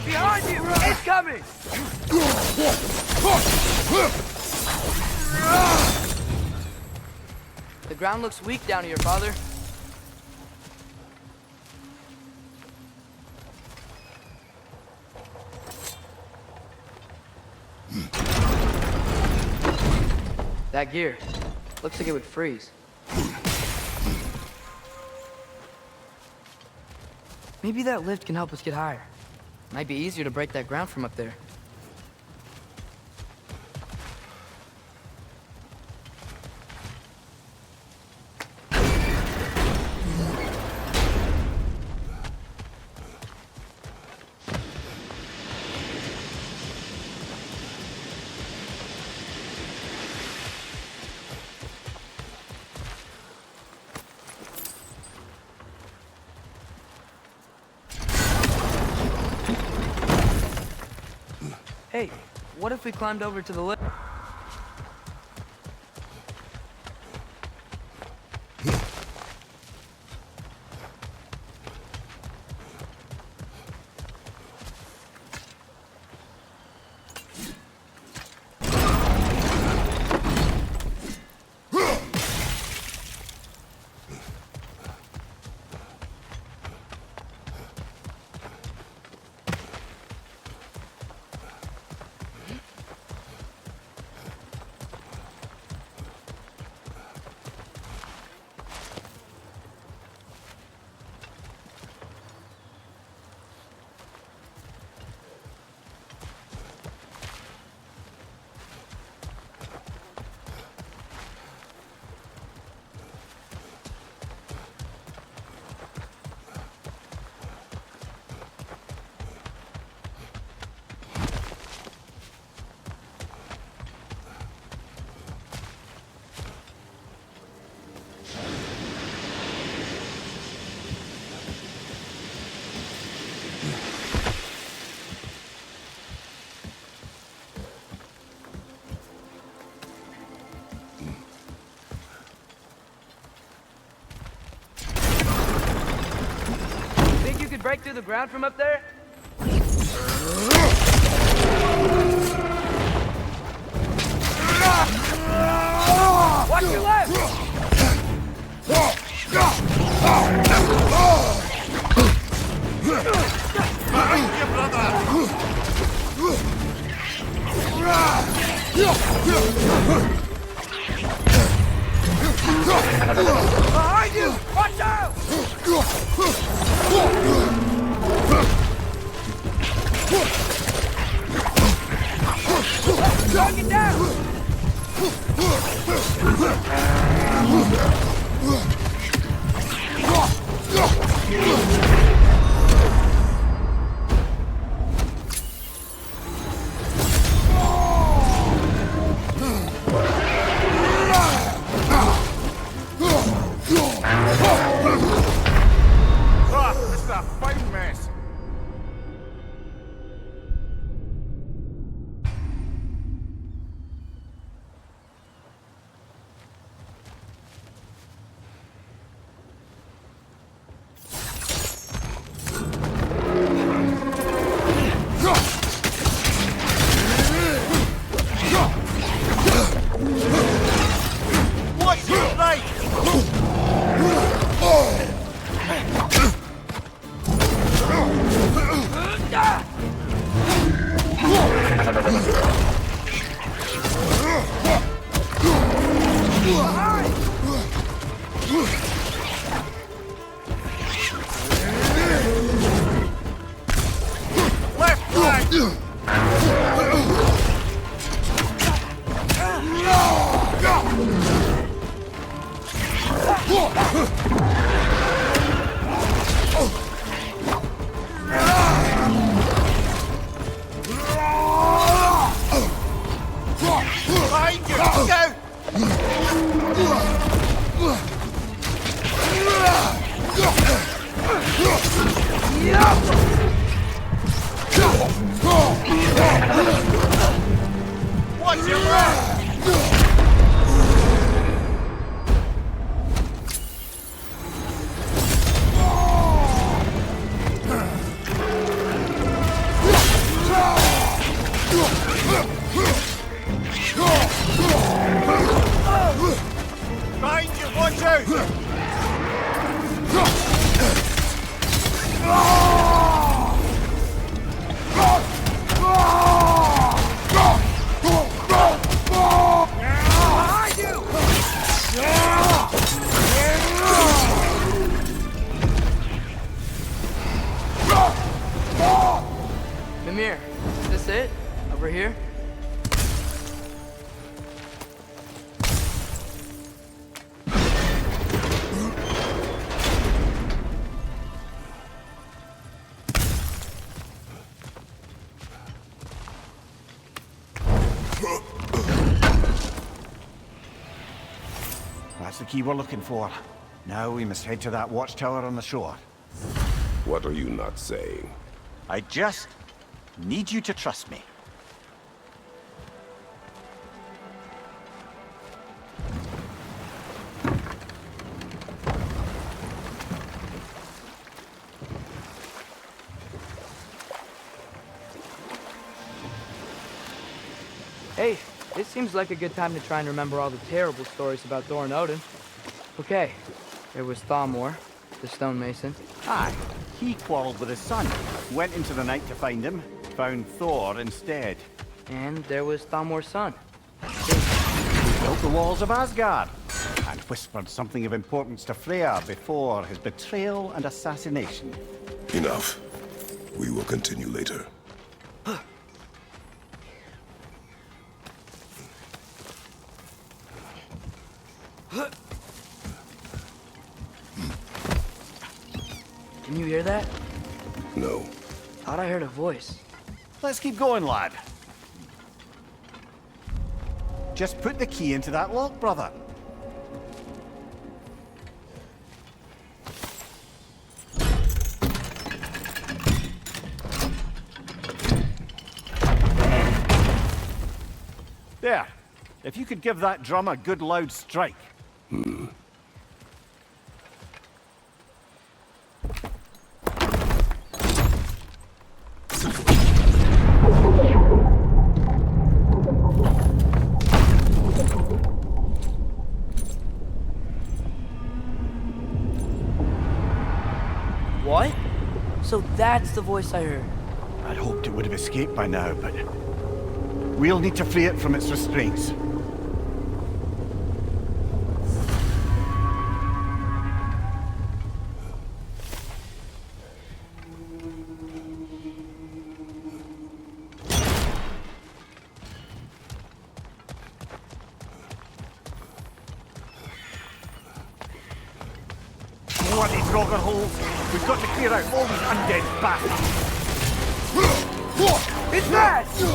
Behind you! It's coming! The ground looks weak down here, Father. That gear. Looks like it would freeze. Maybe that lift can help us get higher. Might be easier to break that ground from up there. Hey, what if we climbed over to the lift? break through the ground from up there? Watch your left! Behind you! Watch out! Knock it down! This is a fine mess. What's your right? Left, right. Behind you! Go! What's your left? Behind you, watch out! Behind you! Mimir, is this it? Over here? That's the key we're looking for. Now we must head to that watchtower on the shore. What are you not saying? I just need you to trust me. Hey, this seems like a good time to try and remember all the terrible stories about Thor and Odin. Okay, there was Thamor, the stonemason. Aye, he quarreled with his son, went into the night to find him, found Thor instead. And there was Thamor's son. He built the walls of Asgard, and whispered something of importance to Freya before his betrayal and assassination. Enough. We will continue later. Can you hear that? No. Thought I heard a voice. Let's keep going, lad. Just put the key into that lock, brother. There. If you could give that drum a good loud strike. What? So that's the voice I heard. I'd hoped it would have escaped by now, but we'll need to free it from its restraints. Bloody Draugr holes! We've got to clear out all these undead bastards! It's bad! You're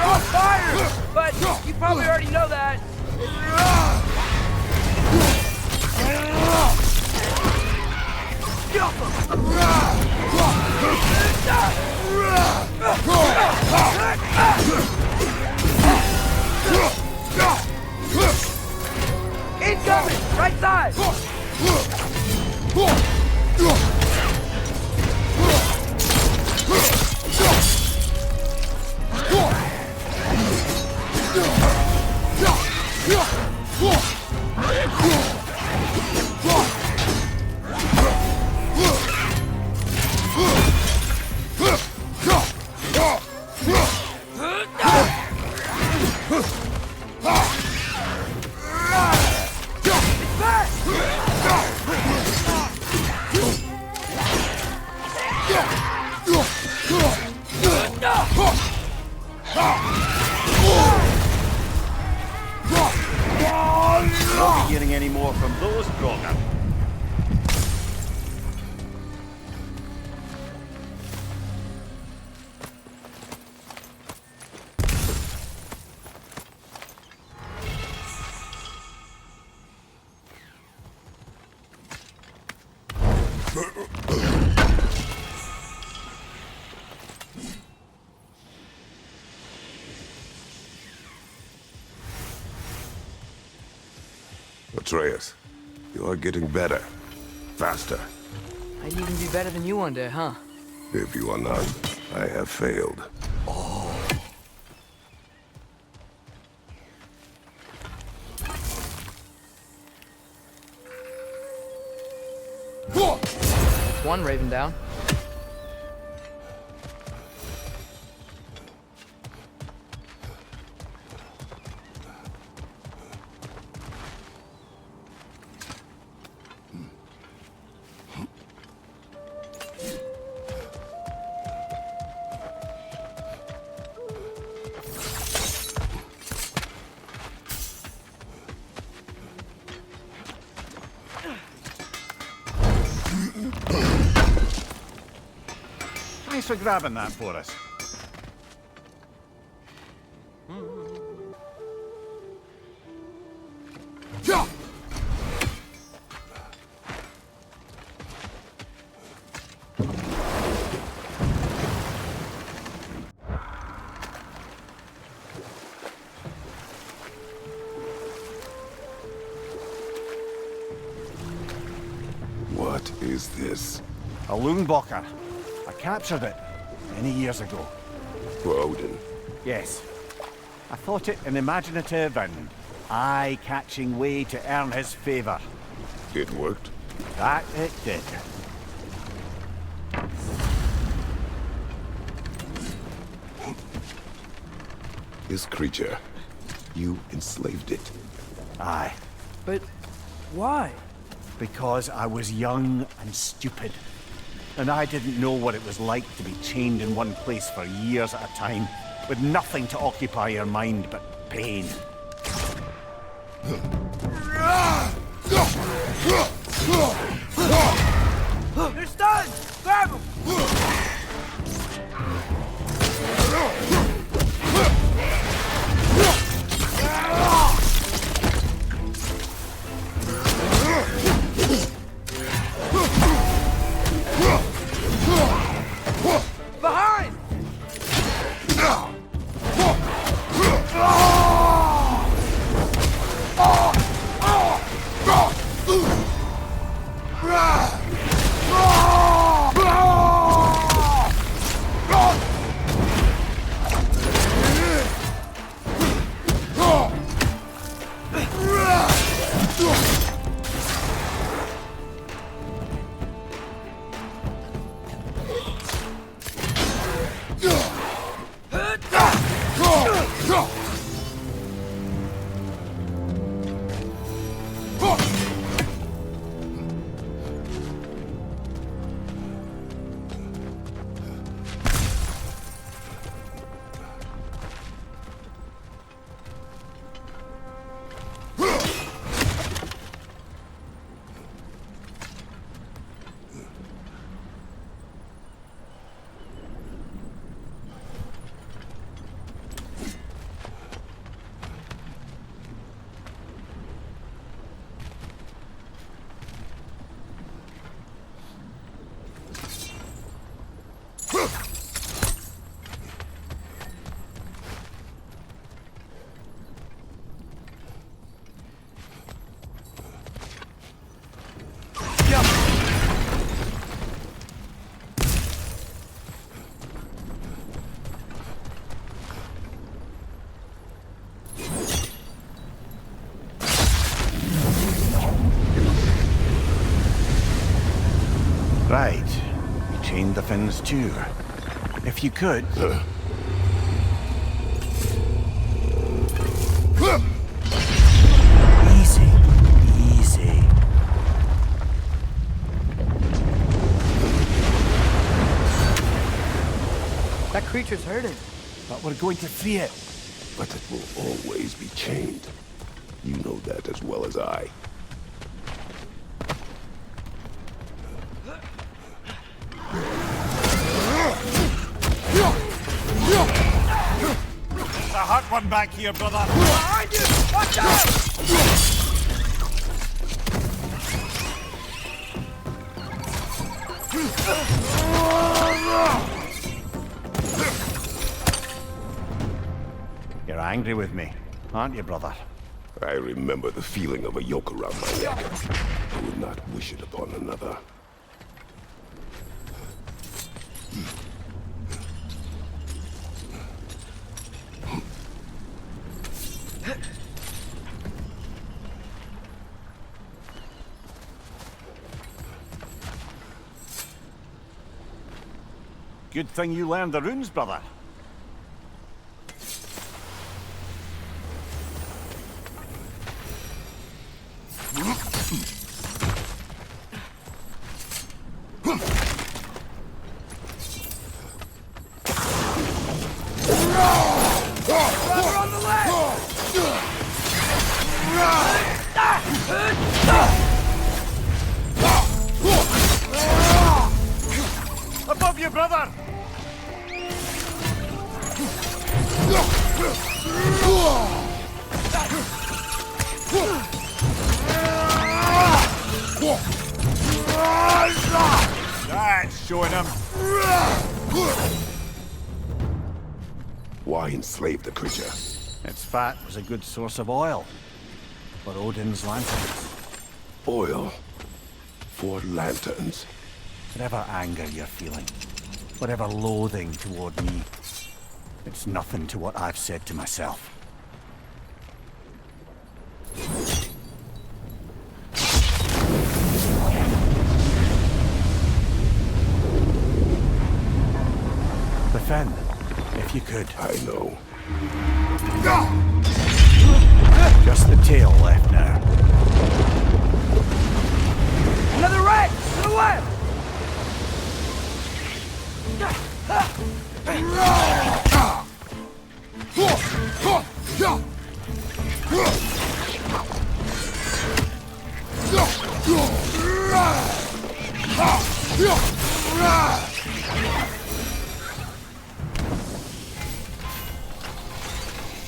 on fire! But you probably already know that. Incoming! Right side! Won't be getting any more from those Draugr. Atreus, you are getting better. Faster. I'd even be better than you one day, huh? If you are not, I have failed. One Raven down. Thanks for grabbing that for us. What is this? A Loonbocker. I captured it many years ago. For Odin. Yes. I thought it an imaginative and eye-catching way to earn his favor. It worked? That it did. This creature, you enslaved it. Aye. But why? Because I was young and stupid. And I didn't know what it was like to be chained in one place for years at a time, with nothing to occupy your mind but pain. They're stunned! Grab them! Behind! Right. You chained the fins too. If you could... Easy. Easy. That creature's hurting. But we're going to free it. But it will always be chained. You know that as well as I. There's a hot one back here, brother. Behind you! Watch out! You're angry with me, aren't you, brother? I remember the feeling of a yoke around my neck. I would not wish it upon another. Good thing you learned the runes, brother. Rubber on the leg! Above you, brother! That's showing him. Why enslave the creature? Its fat was a good source of oil for Odin's lanterns. Oil for lanterns. Whatever anger you're feeling, whatever loathing toward me, it's nothing to what I've said to myself. The fin, if you could. I know. Just the tail left now. Another rat! To the left!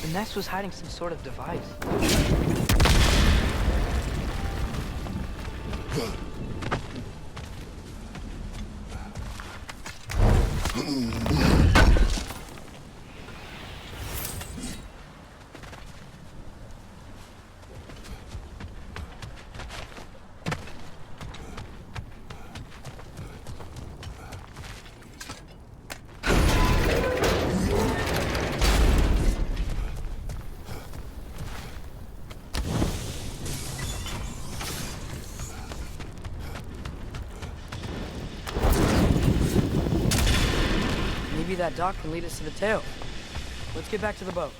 The nest was hiding some sort of device. Maybe that dock can lead us to the tail. Let's get back to the boat.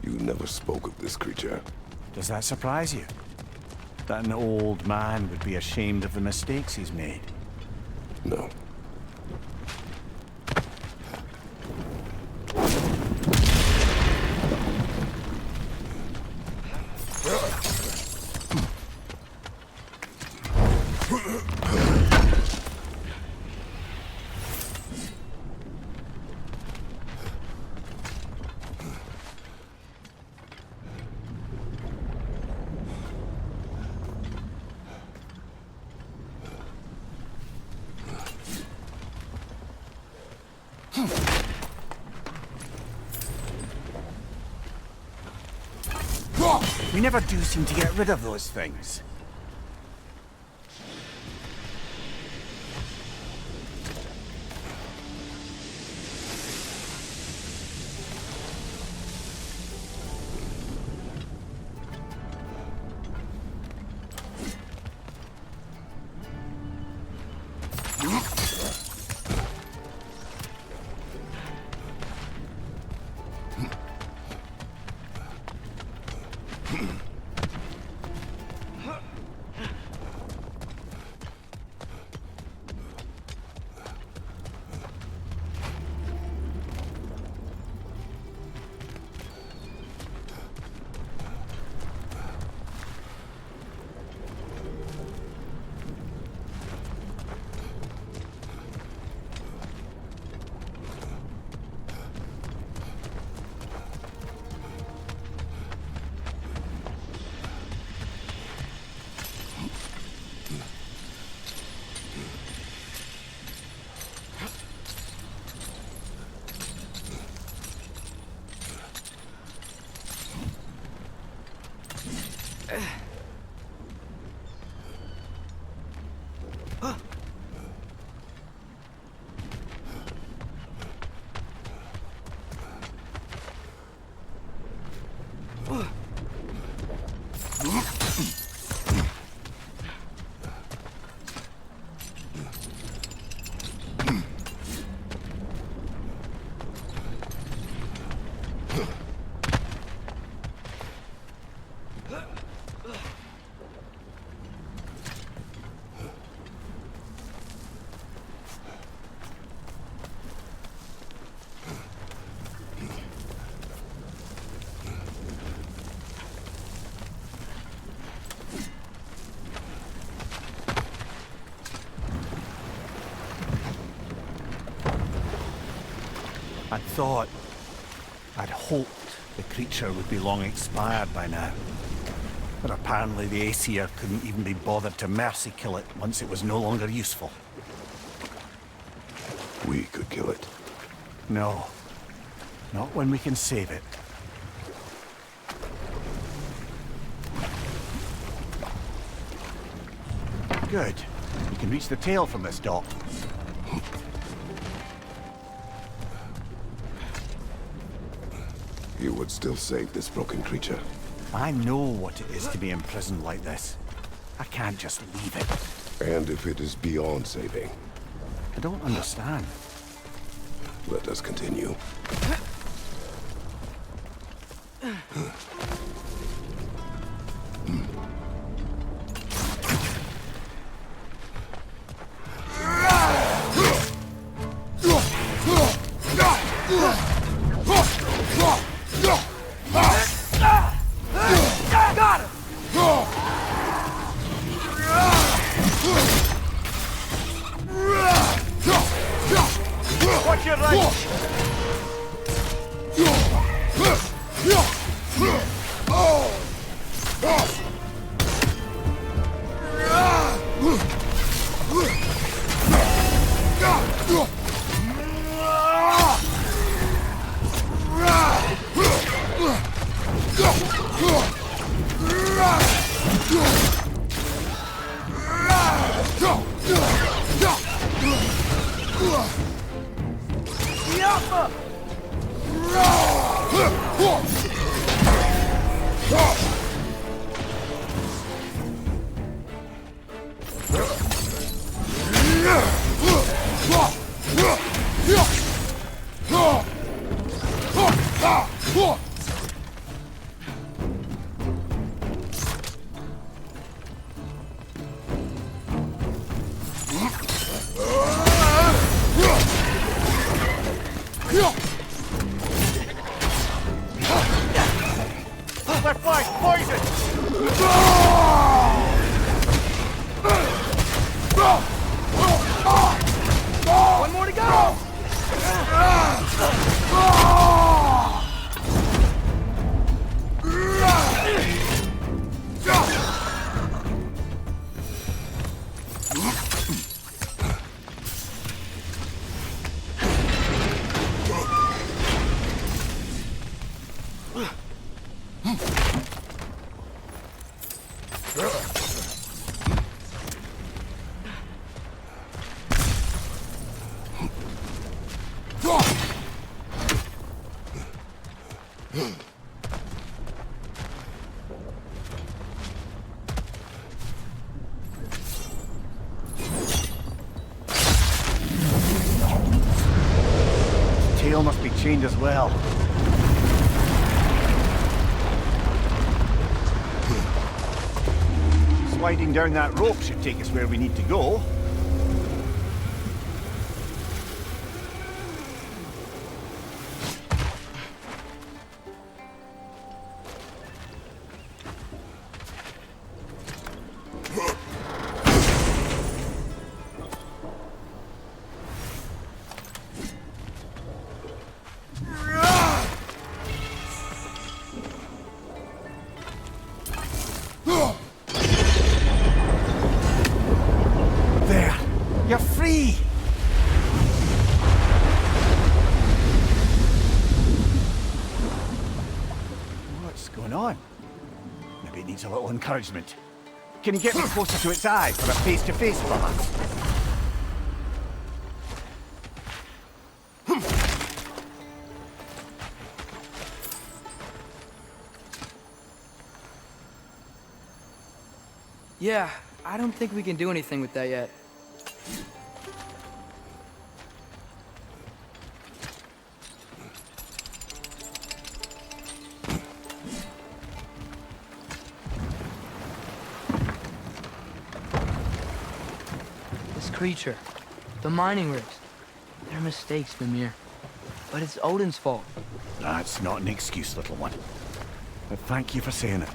You never spoke of this creature. Does that surprise you? That an old man would be ashamed of the mistakes he's made? No. We never do seem to get rid of those things. I'd hoped the creature would be long expired by now. But apparently the Aesir couldn't even be bothered to mercy kill it once it was no longer useful. We could kill it. No. Not when we can save it. Good. You can reach the tail from this dock. You would still save this broken creature. I know what it is to be imprisoned like this. I can't just leave it. And if it is beyond saving, I don't understand. let us continue. Got him! Watch your right! Left flank, poison! One more to go! Tail must be chained as well. Sliding down that rope should take us where we need to go. There! You're free! What's going on? Maybe it needs a little encouragement. Can you get me closer to its eye for a face-to-face brother? Yeah, I don't think we can do anything with that yet. creature. The mining rigs. They're mistakes, Mimir. But it's Odin's fault. That's not an excuse, little one. But thank you for saying it.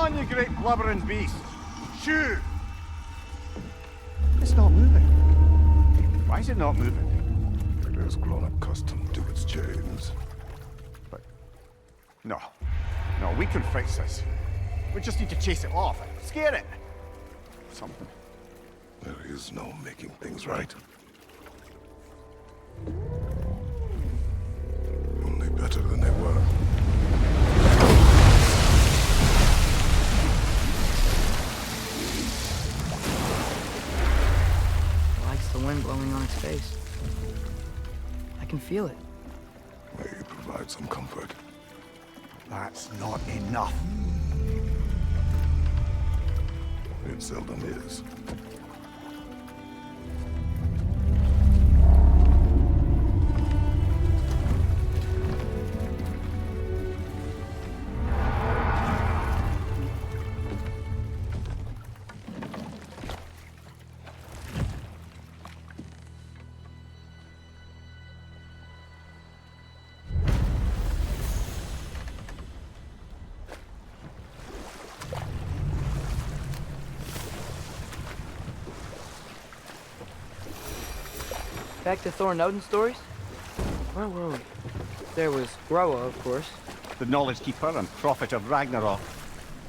You great blubbering beast! Shoo! It's not moving. Why is it not moving? It has grown accustomed to its chains. But... No. No, we can fix this. We just need to chase it off. Scare it! Something. There is no making things right. Only better than they were. The wind blowing on its face. I can feel it. May provide some comfort. That's not enough. It seldom is. Back to Thor and Odin stories? Where were we? There was Groa, of course. The knowledge keeper and prophet of Ragnarok.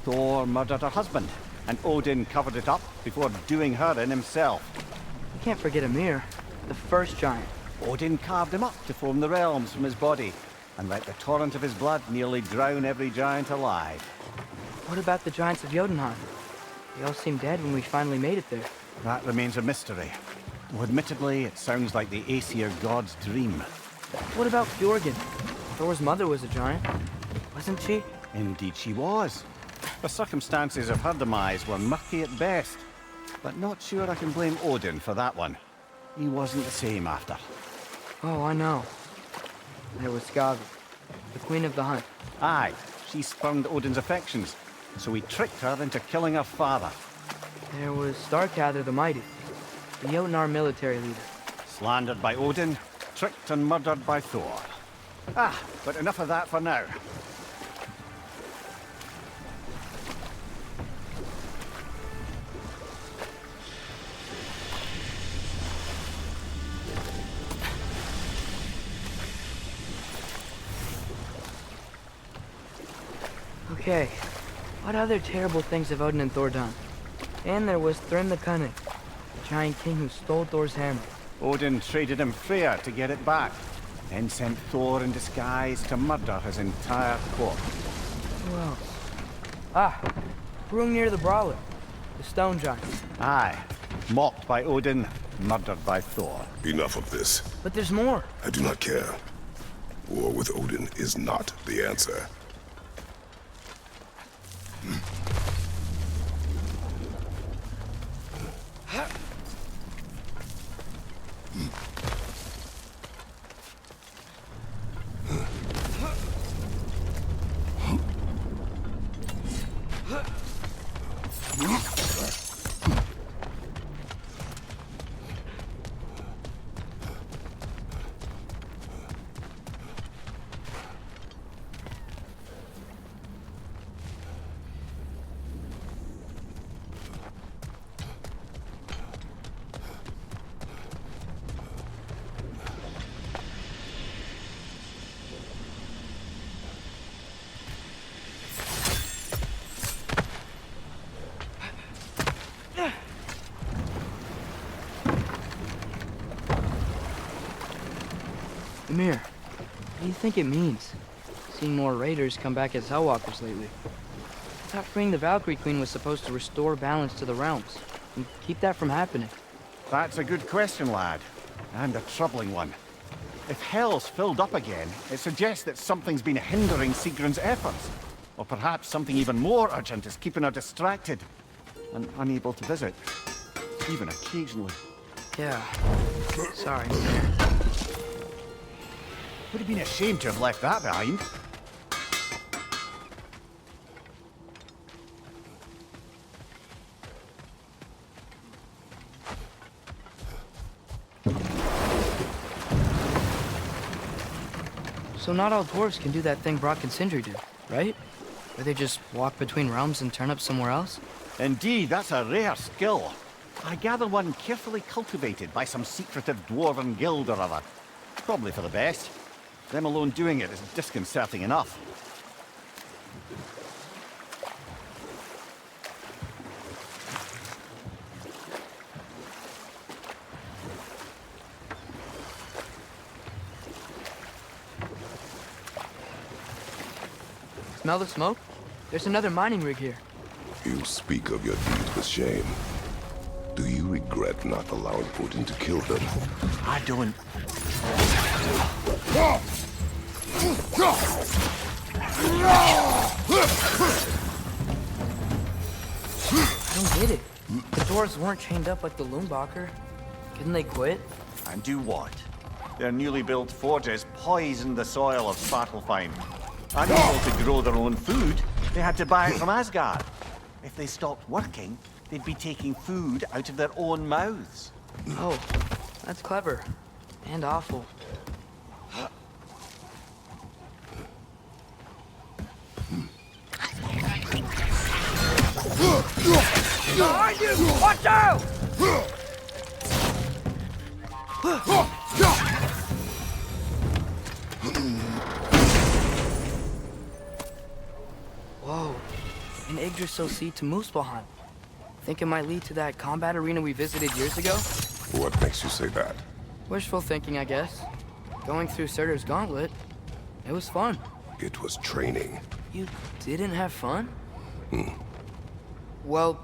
Thor murdered her husband, and Odin covered it up before doing her in himself. You can't forget Ymir, the first giant. Odin carved him up to form the realms from his body, and let the torrent of his blood nearly drown every giant alive. What about the giants of Jotunheim? They all seemed dead when we finally made it there. That remains a mystery. Well, admittedly, it sounds like the Aesir god's dream. What about Fjorgyn? Thor's mother was a giant, wasn't she? Indeed she was. The circumstances of her demise were murky at best. But not sure I can blame Odin for that one. He wasn't the same after. Oh, I know. There was Skavi, the queen of the hunt. Aye, she spurned Odin's affections, so he tricked her into killing her father. There was Starkather the Mighty, the Jotnar military leader. Slandered by Odin, tricked and murdered by Thor. But enough of that for now. Okay, what other terrible things have Odin and Thor done? And there was Thrym the Cunning, the giant king who stole Thor's hammer. Odin traded him Freya to get it back, then sent Thor in disguise to murder his entire court. Who else? Hrungnir the Brawler, the stone giant. Aye, mocked by Odin, murdered by Thor. Enough of this. But there's more. I do not care. War with Odin is not the answer. Mimir, what do you think it means? Seeing more raiders come back as Hellwalkers lately. I thought freeing the Valkyrie Queen was supposed to restore balance to the realms and keep that from happening. That's a good question, lad. And a troubling one. If Hell's filled up again, it suggests that something's been hindering Sigrun's efforts. Or perhaps something even more urgent is keeping her distracted and unable to visit. Even occasionally. Yeah. Sorry. Would have been a shame to have left that behind. So not all dwarves can do that thing Brock and Sindri do, right? Where they just walk between realms and turn up somewhere else? Indeed, that's a rare skill. I gather one carefully cultivated by some secretive dwarven guild or other. Probably for the best. Them alone doing it is disconcerting enough. Smell the smoke? There's another mining rig here. You speak of your deeds with shame. Do you regret not allowing Odin to kill them? I don't. I don't get it. The dwarves weren't chained up like the Loombacher. Couldn't they quit? And do what? Their newly built forges poisoned the soil of Svartalfheim. Unable to grow their own food, they had to buy it from Asgard. If they stopped working, they'd be taking food out of their own mouths. Oh, that's clever. And awful. Behind you! Watch out! Whoa. An Yggdrasil seed to Muspelheim. Think it might lead to that combat arena we visited years ago? What makes you say that? Wishful thinking, I guess. Going through Surtur's gauntlet, it was fun. It was training. You didn't have fun? Well,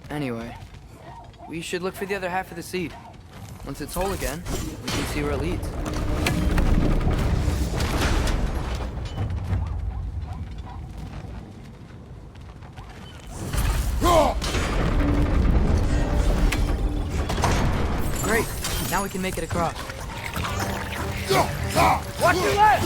anyway. We should look for the other half of the seed. Once it's whole again, we can see where it leads. Great. Now we can make it across. Watch your left!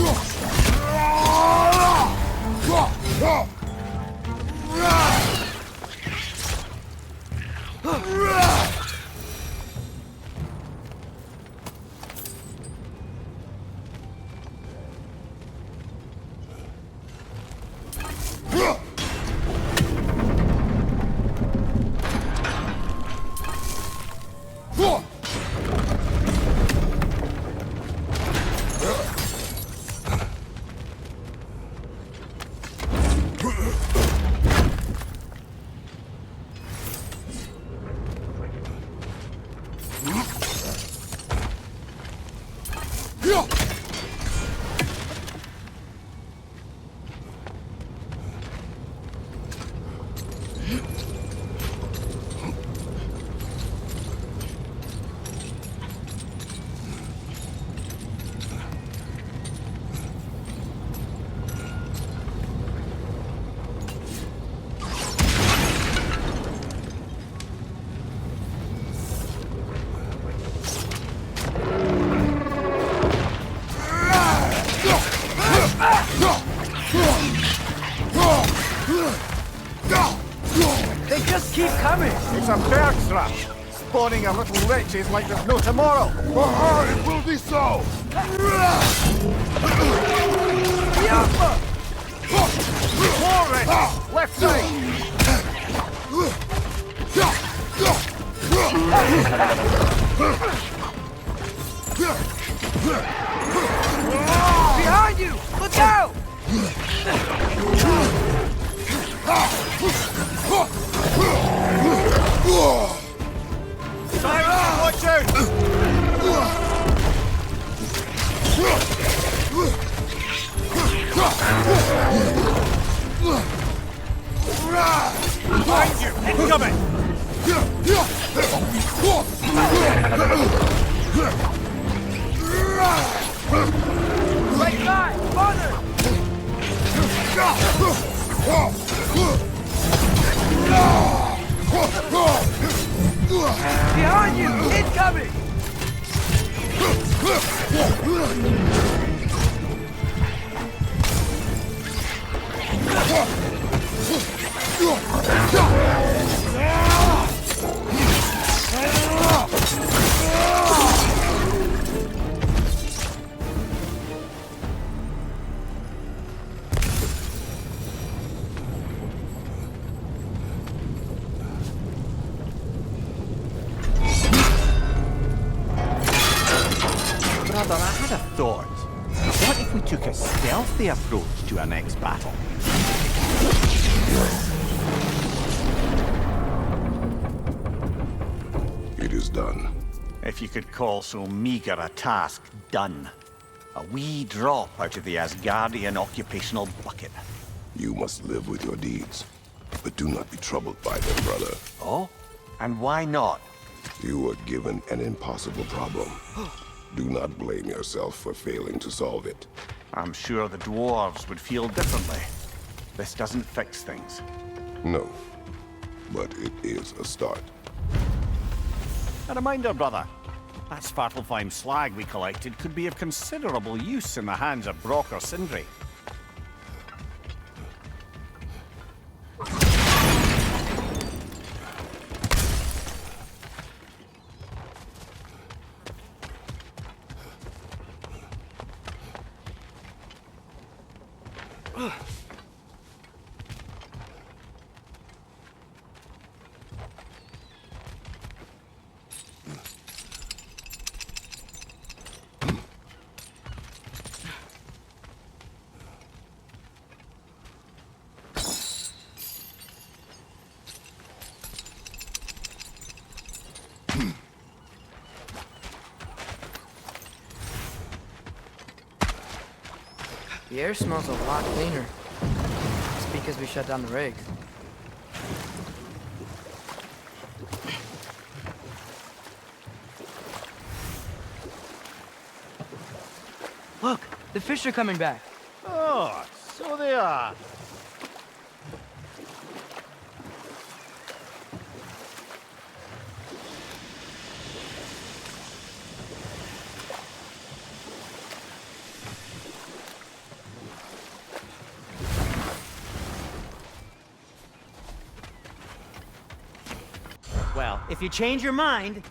They just keep coming! It's a bird rush, spawning a little wretches like there's no tomorrow. For her, it will be so! Bianca! More wretches! Left side! Behind you! Look out! Siren, watch out! Incoming! Right side! Farther! Behind you! Incoming! Brother, I had a thought. What if we took a stealthy approach to our next battle? It is done. If you could call so meager a task done. A wee drop out of the Asgardian occupational bucket. You must live with your deeds. But do not be troubled by them, brother. Oh? And why not? You were given an impossible problem. Do not blame yourself for failing to solve it. I'm sure the dwarves would feel differently. This doesn't fix things. No. But it is a start. A reminder, brother. That Svartalfheim slag we collected could be of considerable use in the hands of Brock or Sindri. The air smells a lot cleaner. It's because we shut down the rigs. Look, the fish are coming back. Oh, so they are. Well, if you change your mind,